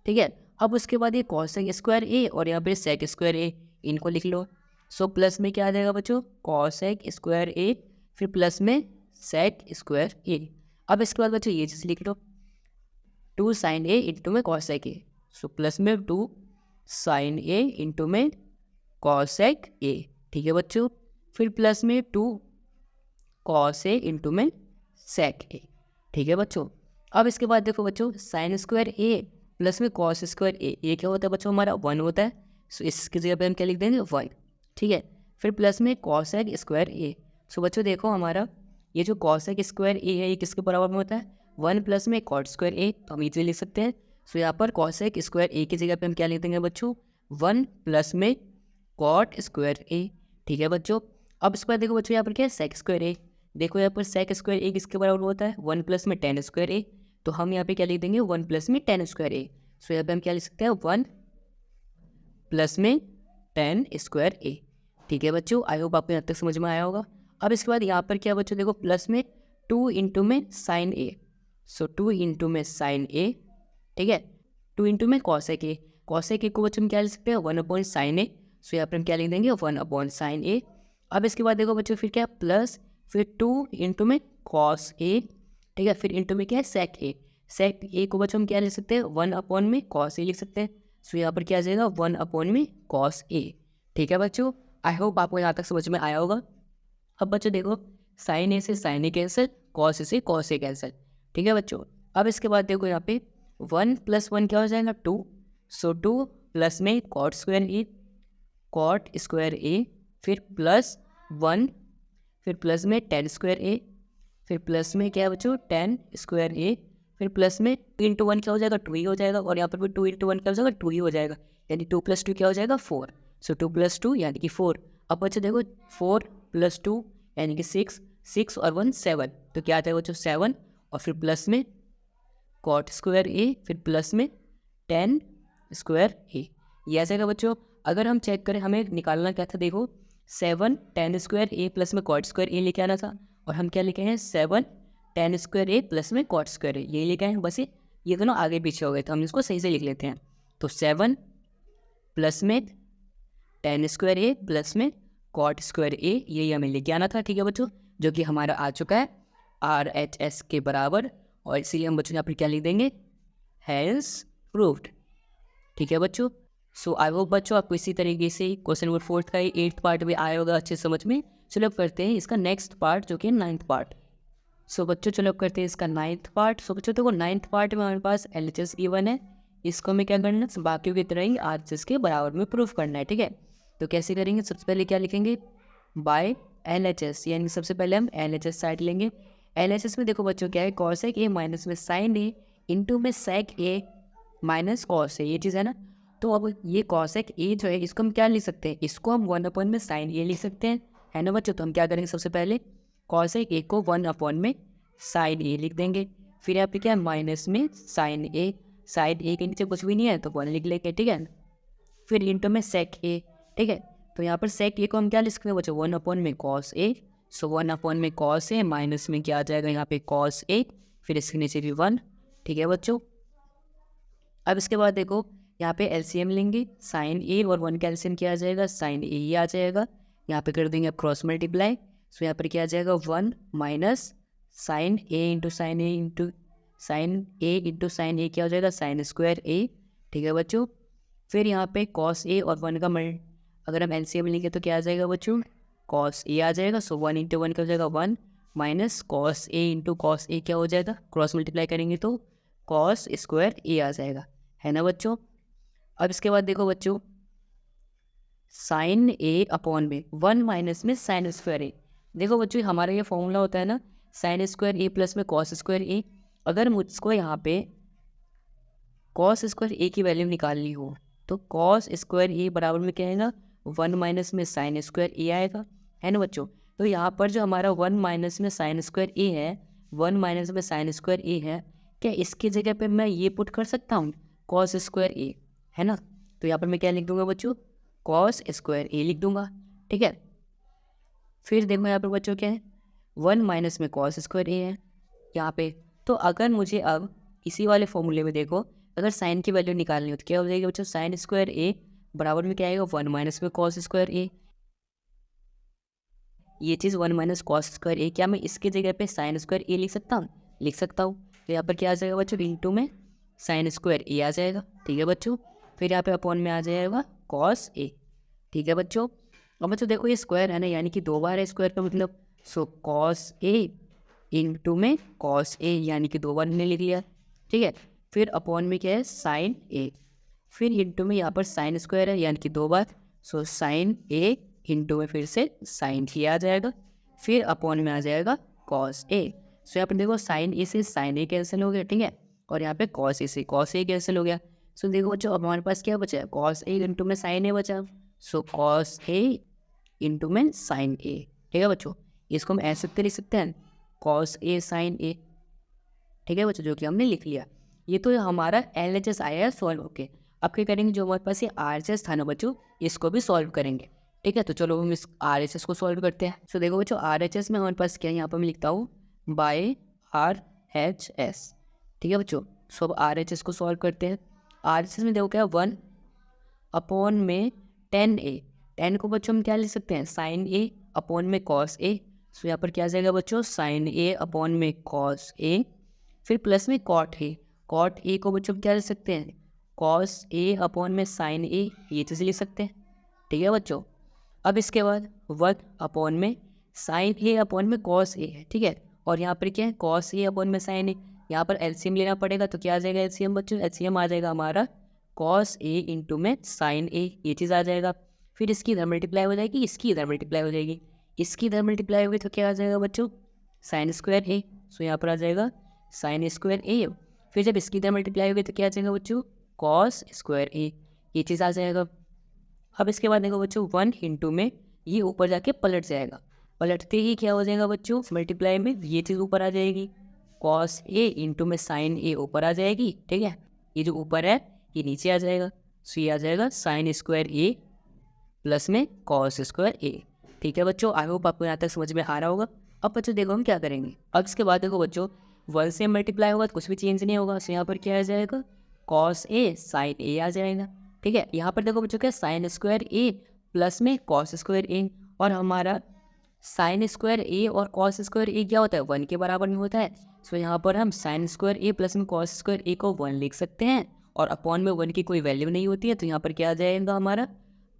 [SPEAKER 1] ठीक है। अब उसके बाद ये कॉसेक स्क्वायर ए और यहाँ पे सेक स्क्वायर ए, इनको लिख लो। सो प्लस में क्या आ जाएगा बच्चों, कॉसेक स्क्वायर ए, फिर प्लस में सेक स्क्वायर ए। अब इसके बाद बच्चों ये चीज़ लिख लो, 2 साइन ए इंटू में कॉसेक ए। सो प्लस में 2 साइन ए इंटू में कॉसेक ए, ठीक है बच्चों। फिर प्लस में 2 कॉस ए इंटू में सेक ए, ठीक है बच्चों। अब इसके बाद देखो बच्चों, साइन स्क्वायर ए प्लस में कॉस स्क्वायर ए, ये क्या होता है बच्चों, हमारा 1 होता है। सो इसकी जगह पे हम क्या लिख देंगे, 1, ठीक है। फिर प्लस में कॉसेक स्क्वायर ए। सो बच्चों देखो हमारा ये जो कॉसेक स्क्वायर ए है ये किसके बराबर में होता है, 1 प्लस में कॉट स्क्वायर ए, तो हम इजीली लिख सकते हैं। सो यहाँ पर कॉसेक स्क्वायर ए की जगह पे हम क्या लिख देंगे बच्चों, 1 प्लस में कॉट स्क्वायर ए, ठीक है बच्चों। अब इसके बाद देखो बच्चों यहाँ पर क्या है, सेक स्क्वायर ए। देखो यहाँ पर सेक स्क्वायर ए किसके बराबर होता है, 1 प्लस में टेन स्क्वायर ए, तो हम यहाँ पे क्या लिख देंगे, 1 प्लस में टेन स्क्वायर ए। सो यहाँ पे हम क्या लिख सकते हैं, 1 प्लस में टेन स्क्वायर ए, ठीक है बच्चों। आई होप आपको यहाँ तक समझ में आया होगा। अब इसके बाद यहाँ पर क्या बच्चों देखो, प्लस में 2 इंटू में साइन ए। सो 2 इंटू में साइन ए, ठीक है, 2 इंटू में कॉसेक ए। कॉसेक ए को बच्चों हम क्या लिख सकते हैं, 1 अपॉन साइन ए। सो यहाँ पर हम क्या लिख देंगे, 1 अपॉन साइन ए। अब इसके बाद देखो बच्चों फिर क्या, प्लस फिर 2 इंटू में कॉस ए, ठीक है, फिर इंटू में क्या है, सेक ए। सेक ए को बच्चों हम क्या लिख सकते हैं, 1 अपॉन में कॉस ए लिख सकते हैं। सो यहाँ पर क्या आ जाएगा, 1 अपॉन में कॉस ए, ठीक है बच्चों। आई होप आपको यहाँ तक समझ में आया होगा। अब बच्चों देखो, साइन ए से sign A cancel, cos A से कॉस ए कैंसिल, ठीक है बच्चों। अब इसके बाद देखो यहाँ पे 1 प्लस 1 क्या हो जाएगा, 2। सो 2 प्लस में कॉट स्क्वायर ए, कॉट स्क्वायर ए, फिर प्लस 1, फिर प्लस में टेन स्क्वायर ए, फिर प्लस में क्या है बच्चों, टेन स्क्वायर ए, फिर प्लस में 2 इंटू 1 क्या हो जाएगा, 2 ही हो जाएगा, और यहाँ पर भी 2 इंटू 1 क्या हो जाएगा, 2 ही हो जाएगा, यानी 2 प्लस 2 क्या हो जाएगा, 4। सो 2 प्लस 2 यानी कि 4। अब बच्चों देखो 4 प्लस 2 यानी कि 6, 6 और 1 7, तो क्या आता है बच्चों, 7, और फिर प्लस में कॉट स्क्वायर ए, फिर प्लस में टेन स्क्वायर ए, ये आ जाएगा बच्चों। अगर हम चेक करें, हमें निकालना क्या था, देखो 7 टेन स्क्वायर ए प्लस में कॉट स्क्वायर ए लेके आना था, और हम क्या लिखे हैं, 7 टेन स्क्वायर ए प्लस में कॉट स्क्वायर ए, ये लेके आए। बस ये दोनों आगे पीछे हो गए, तो हम इसको सही से लिख लेते हैं। तो 7 प्लस में टेन स्क्वायर ए प्लस में कॉट स्क्वायर ए, यही हमें लेके आना था, ठीक है बच्चों, जो कि हमारा आ चुका है RHS के बराबर, और इसीलिए हम बच्चों यहाँ पर क्या लिख देंगे, हैज़ प्रूव्ड, ठीक है बच्चों। सो आई होप बच्चों आपको इसी तरीके से क्वेश्चन नंबर 4 का 8th पार्ट भी आया होगा अच्छे समझ में। चलो अब करते हैं इसका नेक्स्ट पार्ट, जो कि 9th पार्ट। सो बच्चों चलो अब करते हैं इसका 9th पार्ट। सो बच्चों देखो 9th पार्ट में हमारे पास LHS गिवन है, इसको हमें क्या करना है, बाकियों की तरह ही RHS के बराबर में प्रूफ करना है, ठीक है। तो कैसे करेंगे, सबसे पहले क्या लिखेंगे, बाय LHS, यानी सबसे पहले हम LHS साइड लेंगे। LHS में देखो बच्चों क्या है, कॉसेक ए माइनस में साइन ए इंटू में सेक ए माइनस कॉस ए, ये चीज़ है ना। तो अब ये कॉसेक ए जो है इसको हम क्या लिख सकते हैं, इसको हम 1 अपॉन में साइन ए लिख सकते हैं, है ना बच्चों। तो हम क्या करेंगे, सबसे पहले कॉसेक ए को 1 अपॉन में साइन ए लिख देंगे, फिर यहाँ पे क्या है, माइनस में साइन ए के नीचे कुछ भी नहीं है तो 1 लिख लेंगे, ठीक है। फिर इंटू में सेक ए, ठीक है। तो यहाँ पर सेक ए को हम क्या लिख सकते हैं बच्चों, 1 अपॉन में कॉस ए। सो 1 अपॉन में कॉस ए माइनस में क्या आ जाएगा यहाँ पे कॉस ए, फिर इसके नीचे भी 1, ठीक है बच्चों। अब इसके बाद देखो यहाँ पे LCM लेंगे, साइन ए और 1 का LCM क्या आ जाएगा, साइन ए ही आ जाएगा। यहाँ पे कर देंगे क्रॉस मल्टीप्लाई। सो यहाँ पर क्या आ जाएगा, 1 माइनस साइन ए इंटू साइन ए इंटू साइन ए क्या हो जाएगा, साइन स्क्वायर ए, ठीक है बच्चों। फिर यहाँ पे कॉस ए और 1 का अगर हम LCM लेंगे तो क्या आ जाएगा बच्चों, कॉस ए आ जाएगा। सो 1 इंटू 1 क्या हो जाएगा, 1 minus cos A into cos A क्या हो जाएगा, क्रॉस मल्टीप्लाई करेंगे तो कॉस स्क्वायर ए आ जाएगा, है ना बच्चों। अब इसके बाद देखो बच्चों, साइन ए अपॉन में 1 माइनस में साइन स्क्वायर ए। देखो बच्चों हमारा ये फॉर्मूला होता है ना, साइन स्क्वायर ए प्लस में कॉस स्क्वायर ए। अगर मुझको यहाँ पे कॉस स्क्वायर ए की वैल्यू निकालनी हो तो कॉस स्क्वायर ए बराबर में क्या आएगा, 1 माइनस में साइन स्क्वायर ए आएगा, है ना बच्चों। तो यहाँ पर जो हमारा 1 माइनस में साइन स्क्वायर ए है, 1 माइनस में साइन स्क्वायर ए है, क्या इसकी जगह पे मैं ये पुट कर सकता हूँ, कॉस स्क्वायर ए, है ना। तो यहाँ पर मैं क्या लिख दूंगा बच्चों, कॉस स्क्वायर ए लिख दूंगा, ठीक है। फिर देखो यहाँ पर बच्चों क्या है, 1 माइनस में कॉस स्क्वायर ए है, यहाँ पे तो अगर मुझे अब इसी वाले फॉर्मूले में देखो, अगर साइन की वैल्यू निकालनी हो तो क्या हो जाएगी बच्चों, साइन स्क्वायर ए बराबर में क्या आएगा 1 माइनस में कॉस स्क्वायर ए। ये चीज़ 1 माइनस कॉस स्क्वायर ए, क्या मैं इसकी जगह पे साइन स्क्वायर ए लिख सकता हूँ? लिख सकता हूँ। तो यहाँ पर क्या आ जाएगा बच्चों, इंटू में साइन स्क्वायर ए आ जाएगा। ठीक है बच्चों, फिर यहाँ पे अपॉन में आ जाएगा कॉस ए। ठीक है बच्चों, अब बच्चों देखो ये स्क्वायर है ना, यानी कि 2 बार है स्क्वायर का मतलब, सो कॉस ए इंटू में कॉस ए, यानी कि 2 बार हमने लिख लिया। ठीक है, फिर अपॉन में क्या है साइन ए, फिर इंटू में यहाँ पर साइन स्क्वायर है यानी कि 2 बार, सो साइन ए इंटू में फिर से साइन ए आ जाएगा, फिर अपॉन में आ जाएगा कॉस ए। सो यहाँ पर देखो साइन ए से साइन ए कैंसिल हो गया। ठीक है, और यहाँ पे कॉस ए से कॉस ए कैंसिल हो गया। सो देखो बच्चों अब हमारे पास क्या बचा है, कॉस ए इंटू में साइन ए बचा। सो कॉस ए इंटू में साइन ए। ठीक है बच्चों, इसको हम ऐसे लिख सकते हैं कॉस ए साइन ए। ठीक है बच्चों, जो कि हमने लिख लिया। ये तो हमारा LHS आया है सॉल्व होके। अब क्या करेंगे, जो हमारे पास ये RHS था ना बच्चों, इसको भी सॉल्व करेंगे। ठीक है, तो चलो हम इस RHS को सॉल्व करते हैं। तो देखो बच्चों RHS में हमारे पास क्या है, यहाँ पर मैं लिखता हूँ बाय RHS। ठीक है बच्चों, सो अब RHS को सॉल्व करते हैं। RHS में देखो क्या है 1 अपॉन में 10a, 10 को बच्चों हम क्या लिख सकते हैं, साइन ए अपॉन में कॉस ए। सो यहाँ पर क्या आ जाएगा बच्चों, साइन ए अपॉन में कॉस ए, फिर प्लस में कॉट ए। कॉट ए को बच्चों हम क्या लिख सकते हैं, कॉस ए अपॉन में साइन ए, ये चीज़ लिख सकते हैं। ठीक है बच्चों, अब इसके बाद 1 अपॉन में साइन ए अपॉन में कॉस ए है। ठीक है, और यहाँ पर क्या है कॉस ए अपॉन में साइन ए, यहाँ पर एलसीएम लेना पड़ेगा। तो क्या आ जाएगा एलसीएम बच्चों, एलसीएम आ जाएगा हमारा कॉस ए इंटू में साइन ए, ये चीज़ आ जाएगा। फिर इसकी इधर मल्टीप्लाई हो जाएगी, इसकी इधर मल्टीप्लाई हो जाएगी, इसकी इधर मल्टीप्लाई होगी तो क्या आ जाएगा बच्चों, साइन स्क्वायर ए। सो यहाँ पर आ जाएगा साइन स्क्वायर ए। फिर जब इसकी इधर मल्टीप्लाई होगी तो क्या आ जाएगा बच्चों, कॉस स्क्वायर ए, ये चीज़ आ जाएगा। अब इसके बाद देखो बच्चों 1 इंटू में ये ऊपर जाके पलट जाएगा, पलटते ही क्या हो जाएगा बच्चों, मल्टीप्लाई में ये चीज़ ऊपर आ जाएगी, कॉस ए इंटू में साइन ए ऊपर आ जाएगी। ठीक है, ये जो ऊपर है ये नीचे आ जाएगा। सो ये आ जाएगा साइन स्क्वायर ए प्लस में कॉस स्क्वायर ए। ठीक है बच्चों, आई होप आपको यहाँ तक समझ में आ रहा होगा। अब बच्चों देखो हम क्या करेंगे, अब इसके बाद देखो बच्चों 1 से मल्टीप्लाई होगा तो कुछ भी चेंज नहीं होगा। सो यहाँ पर क्या आ जाएगा, कॉस ए साइन ए आ जाएगा। ठीक है, यहाँ पर देखो बच्चों क्या साइन स्क्वायर ए प्लस में कॉस स्क्वायर ए, और हमारा साइन स्क्वायर ए और कॉस स्क्वायर ए क्या होता है, 1 के बराबर में होता है। सो यहाँ पर हम साइन स्क्वायर ए प्लस में कॉस स्क्वायर ए को 1 लिख सकते हैं, और अपॉन में 1 की कोई वैल्यू नहीं होती है। तो यहाँ पर क्या आ जाएगा हमारा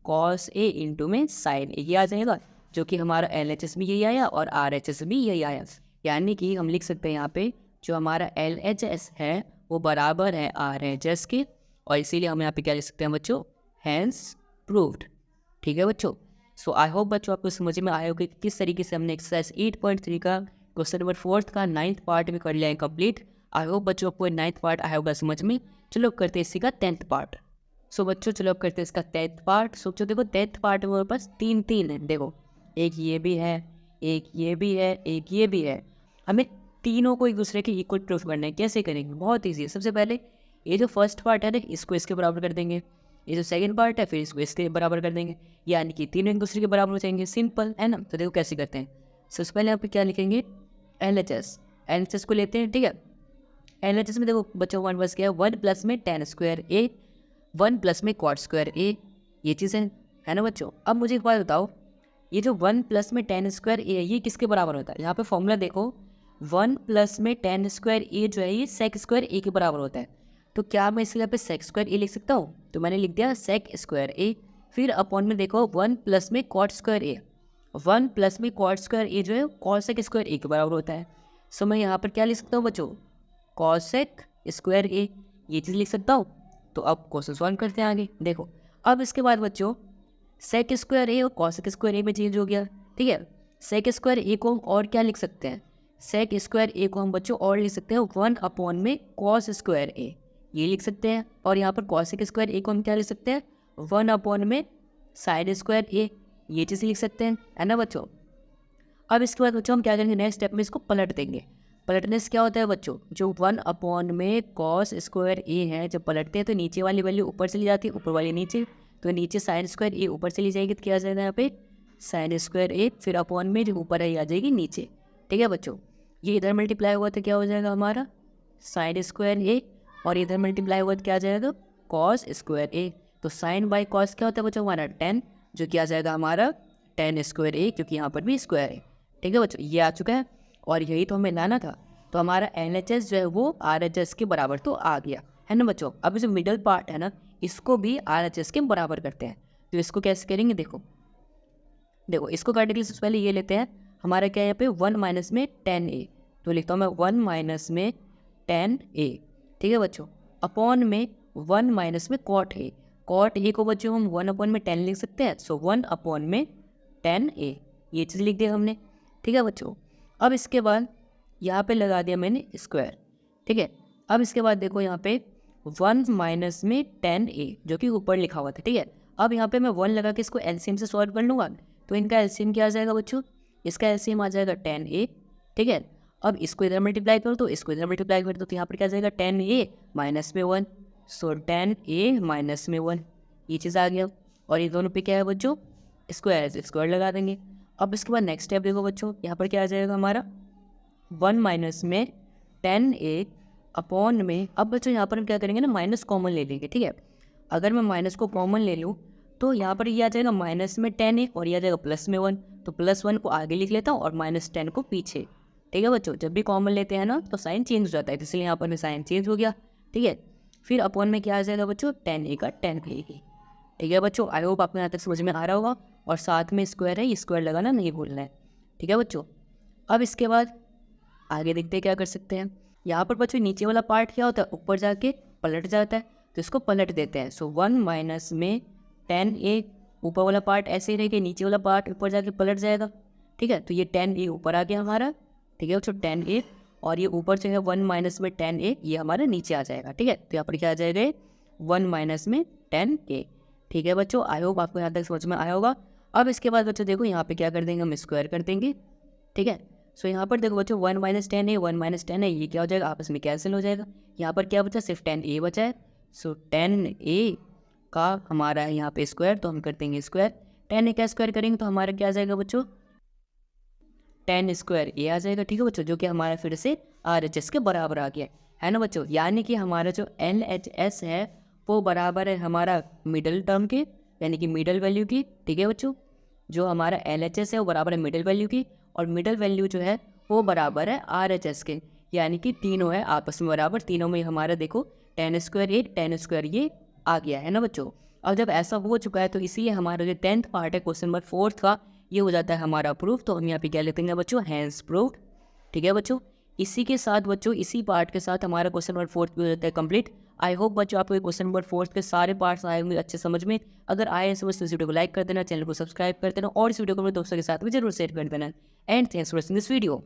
[SPEAKER 1] कॉस ए इंटू में साइन ए, ये आ जाएगा, जो कि हमारा LHS भी यही आया और RHS भी यही आया। यानी कि हम लिख सकते हैं यहाँ पे जो हमारा LHS है वो बराबर है RHS के, और इसीलिए हम यहाँ पे क्या लिख सकते हैं बच्चों, हैंस प्रूव्ड। ठीक है बच्चों, सो आई होप बच्चों आपको समझ में आया होगा कि किस तरीके से हमने एक्सरसाइज 8.3 का क्वेश्चन नंबर 4 का 9th पार्ट में कर लिया है कंप्लीट। आई होप बच्चों आपको 9th पार्ट आया होगा समझ में। चलो करते हैं इसी का 10th पार्ट। सो बच्चों चलो अब करते हैं इसका 10th पार्ट। सो बच्चों देखो 10th पार्ट में हमारे पास 3 है, देखो एक ये भी है, एक ये भी है, एक ये भी है। हमें तीनों को एक दूसरे के इक्वल प्रूफ करना है। कैसे करेंगे, बहुत ईजी है। सबसे पहले ये जो फर्स्ट पार्ट है ना इसको इसके बराबर कर देंगे, ये जो सेकंड पार्ट है फिर इसको इसके बराबर कर देंगे, यानी कि तीनों एक दूसरे के बराबर हो जाएंगे। सिंपल है ना। तो देखो कैसे करते हैं। सबसे पहले यहाँ पे क्या लिखेंगे, LHS को लेते हैं। ठीक है, LHS में देखो बच्चों 1 बस क्या है, 1 प्लस में tan स्क्वायर ए, 1 प्लस में cot स्क्वायर ए, ये चीज़ है ना बच्चों। अब मुझे एक बात बताओ, ये जो 1 प्लस में tan स्क्वायर ए ये किसके बराबर होता है, यहाँ पे फॉर्मूला देखो 1 प्लस में tan स्क्वायर ए जो है ये sec स्क्वायर ए के बराबर होता है। तो क्या मैं इसके यहाँ पे sec स्क्वायर ए लिख सकता हूँ, तो मैंने लिख दिया sec स्क्वायर ए, फिर अपॉन में देखो 1 प्लस में cot स्क्वायर ए, 1 प्लस में cot स्क्वायर ए जो है cosec स्क्वायर ए के बराबर होता है। सो मैं यहाँ पर क्या लिख सकता हूँ बच्चों, cosec स्क्वायर ए, ये चीज़ लिख सकता हूँ। तो अब क्वेश्चन सॉल्व करते हैं आगे। देखो अब इसके बाद बच्चों सेक स्क्वायर ए और कॉसेक स्क्वायर ए में चेंज हो गया। ठीक है, सेक स्क्वायर ए को हम और क्या लिख सकते हैं, सेक स्क्वायर ए को हम बच्चों और लिख सकते हैं 1 अपॉन में कॉस स्क्वायर ए, ये लिख सकते हैं। और यहाँ पर कॉसेक स्क्वायर ए को हम क्या लिख सकते हैं, 1 अपॉन में साइन स्क्वायर ए, ये चीज़ लिख सकते हैं, है ना बच्चों। अब इसके बाद बच्चों हम क्या करेंगे, नेक्स्ट स्टेप में इसको पलट देंगे। पलटने से क्या होता है बच्चों, जो 1 अपॉन में कॉस स्क्वायर ए है जब पलटते हैं तो नीचे वाली वैल्यू ऊपर चली जाती है, ऊपर वाली नीचे, तो नीचे साइन स्क्वायर ए ऊपर चली जाएगी तो क्या आ जाएगा यहाँ पे साइन स्क्वायर ए, फिर अपॉन में जो ऊपर है आ जाएगी नीचे। ठीक है बच्चों, ये इधर मल्टीप्लाई हुआ तो क्या हो जाएगा हमारा साइन स्क्वायर ए, और इधर मल्टीप्लाई हुआ तो क्या आ जाएगा कॉस स्क्वायर ए। तो साइन बाई कॉस क्या होता है बच्चों हमारा 10, जो कि आ जाएगा हमारा 10 स्क्वायर ए, क्योंकि यहाँ पर भी स्क्वायर है। ठीक है बच्चों, ये आ चुका है और यही तो हमें लाना था। तो हमारा LHS जो है वो RHS के बराबर तो आ गया है ना बच्चों। अब जो मिडल पार्ट है ना, इसको भी RHS के बराबर करते हैं। तो इसको कैसे करेंगे, देखो इसको करने के लिए सबसे पहले ये लेते हैं, हमारा क्या है यहाँ पे 1 माइनस में 10a। तो लिखता हूँ मैं 1 माइनस में 10a। ठीक है बच्चों, अपॉन में 1 माइनस में कॉट a। कॉट a को बच्चों हम 1 अपॉन में 10 लिख सकते हैं। सो 1 अपॉन में 10a, ये चीज़ लिख दिया हमने। ठीक है बच्चों, अब इसके बाद यहाँ पे लगा दिया मैंने स्क्वायर। ठीक है, अब इसके बाद देखो यहाँ पे 1 माइनस में 10a जो कि ऊपर लिखा हुआ था। ठीक है, अब यहाँ पे मैं 1 लगा के इसको एलसीएम से सॉल्व कर लूँगा। तो इनका एलसीएम क्या आ जाएगा बच्चों, इसका एलसीएम आ जाएगा 10a। ठीक है, अब इसको इधर मल्टीप्लाई करो तो इसको इधर मल्टीप्लाई कर दो, तो यहाँ पर क्या आ जाएगा 10a माइनस में 1। सो 10a माइनस में 1, ये चीज़ आ गया। और ये दोनों पे क्या है बच्चों, स्क्वायर है, स्क्वायर लगा देंगे। अब इसके बाद नेक्स्ट स्टेप देखो बच्चों, यहाँ पर क्या आ जाएगा हमारा 1 माइनस में 10a अपॉन में, अब बच्चों यहाँ पर हम क्या करेंगे ना, माइनस कॉमन ले लेंगे। ठीक है, अगर मैं माइनस को कॉमन ले लूँ तो यहाँ पर ये आ जाएगा माइनस में 10a और ये आ जाएगा प्लस में 1। तो +1 को आगे लिख लेता हूँ और -10 को पीछे। ठीक है बच्चों, जब भी कॉमन लेते हैं ना तो साइन चेंज हो जाता है, इसलिए यहाँ पर साइन चेंज हो गया। ठीक है, फिर अपॉन में क्या आ जाएगा बच्चों 10a का 10a। ठीक है बच्चों, आई होप आपको यहाँ तक समझ में आ रहा होगा। और साथ में स्क्वायर है, ये स्क्वायर लगाना नहीं भूलना है। ठीक है बच्चों, अब इसके बाद आगे देखते हैं क्या कर सकते हैं। यहाँ पर बच्चों नीचे वाला पार्ट क्या होता है, ऊपर जाके पलट जाता है, तो इसको पलट देते हैं। सो 1 माइनस में 10a, ऊपर वाला पार्ट ऐसे ही रहेगा, नीचे वाला पार्ट ऊपर जाके पलट जाएगा। ठीक है, तो ये 10a ऊपर आ गया हमारा। ठीक है बच्चों, 10a, और ये ऊपर जो है 1 माइनस में 10a, ये हमारा नीचे आ जाएगा। ठीक है, तो यहाँ पर क्या आ जाएगा 1 माइनस में 10a। ठीक है बच्चों, आई होप आपको यहाँ तक समझ में आया होगा। अब इसके बाद बच्चों देखो यहाँ पे क्या कर देंगे, हम स्क्वायर कर देंगे। ठीक है, सो यहाँ पर देखो बच्चों 1 माइनस 10a, 1 माइनस 10a, ये क्या हो जाएगा, आपस में कैंसिल हो जाएगा। यहाँ पर क्या बचा, सिर्फ 10a बचा है। सो 10a का हमारा है यहाँ पे स्क्वायर, तो हम कर देंगे स्क्वायर। 10a का स्क्वायर करेंगे तो हमारा क्या आ जाएगा बच्चों, 10 स्क्वायर a आ जाएगा। ठीक है बच्चों, जो कि हमारा फिर से RHS के बराबर आ गया है ना बच्चों। यानी कि हमारा जो LHS है वो बराबर है हमारा मिडल टर्म के, यानी कि मिडल वैल्यू की। ठीक है बच्चों, जो हमारा LHS है वो बराबर है मिडल वैल्यू की, और मिडल वैल्यू जो है वो बराबर है RHS के, यानी कि तीनों है आपस में बराबर। तीनों में हमारा देखो 10 स्क्वायर ये 10 स्क्वायर ये आ गया है ना बच्चों। अब जब ऐसा हो चुका है तो इसीलिए हमारा जो 10th पार्ट है क्वेश्चन नंबर 4 का, ये हो जाता है हमारा प्रूफ। तो हम यहाँ पे क्या लिखते हैं बच्चों, हैंस प्रूफ। ठीक है बच्चों, इसी के साथ बच्चों, इसी पार्ट के साथ हमारा क्वेश्चन नंबर 4 भी हो जाता है कंप्लीट। आई होप बच्चों आपको क्वेश्चन नंबर 4 के सारे पार्ट्स आए होंगे अच्छे समझ में। अगर आए हैं समझ तो इस वीडियो को लाइक कर देना, चैनल को सब्सक्राइब कर देना, और इस वीडियो को अपने दोस्तों के साथ भी जरूर शेयर कर देना। And thanks for watching this video.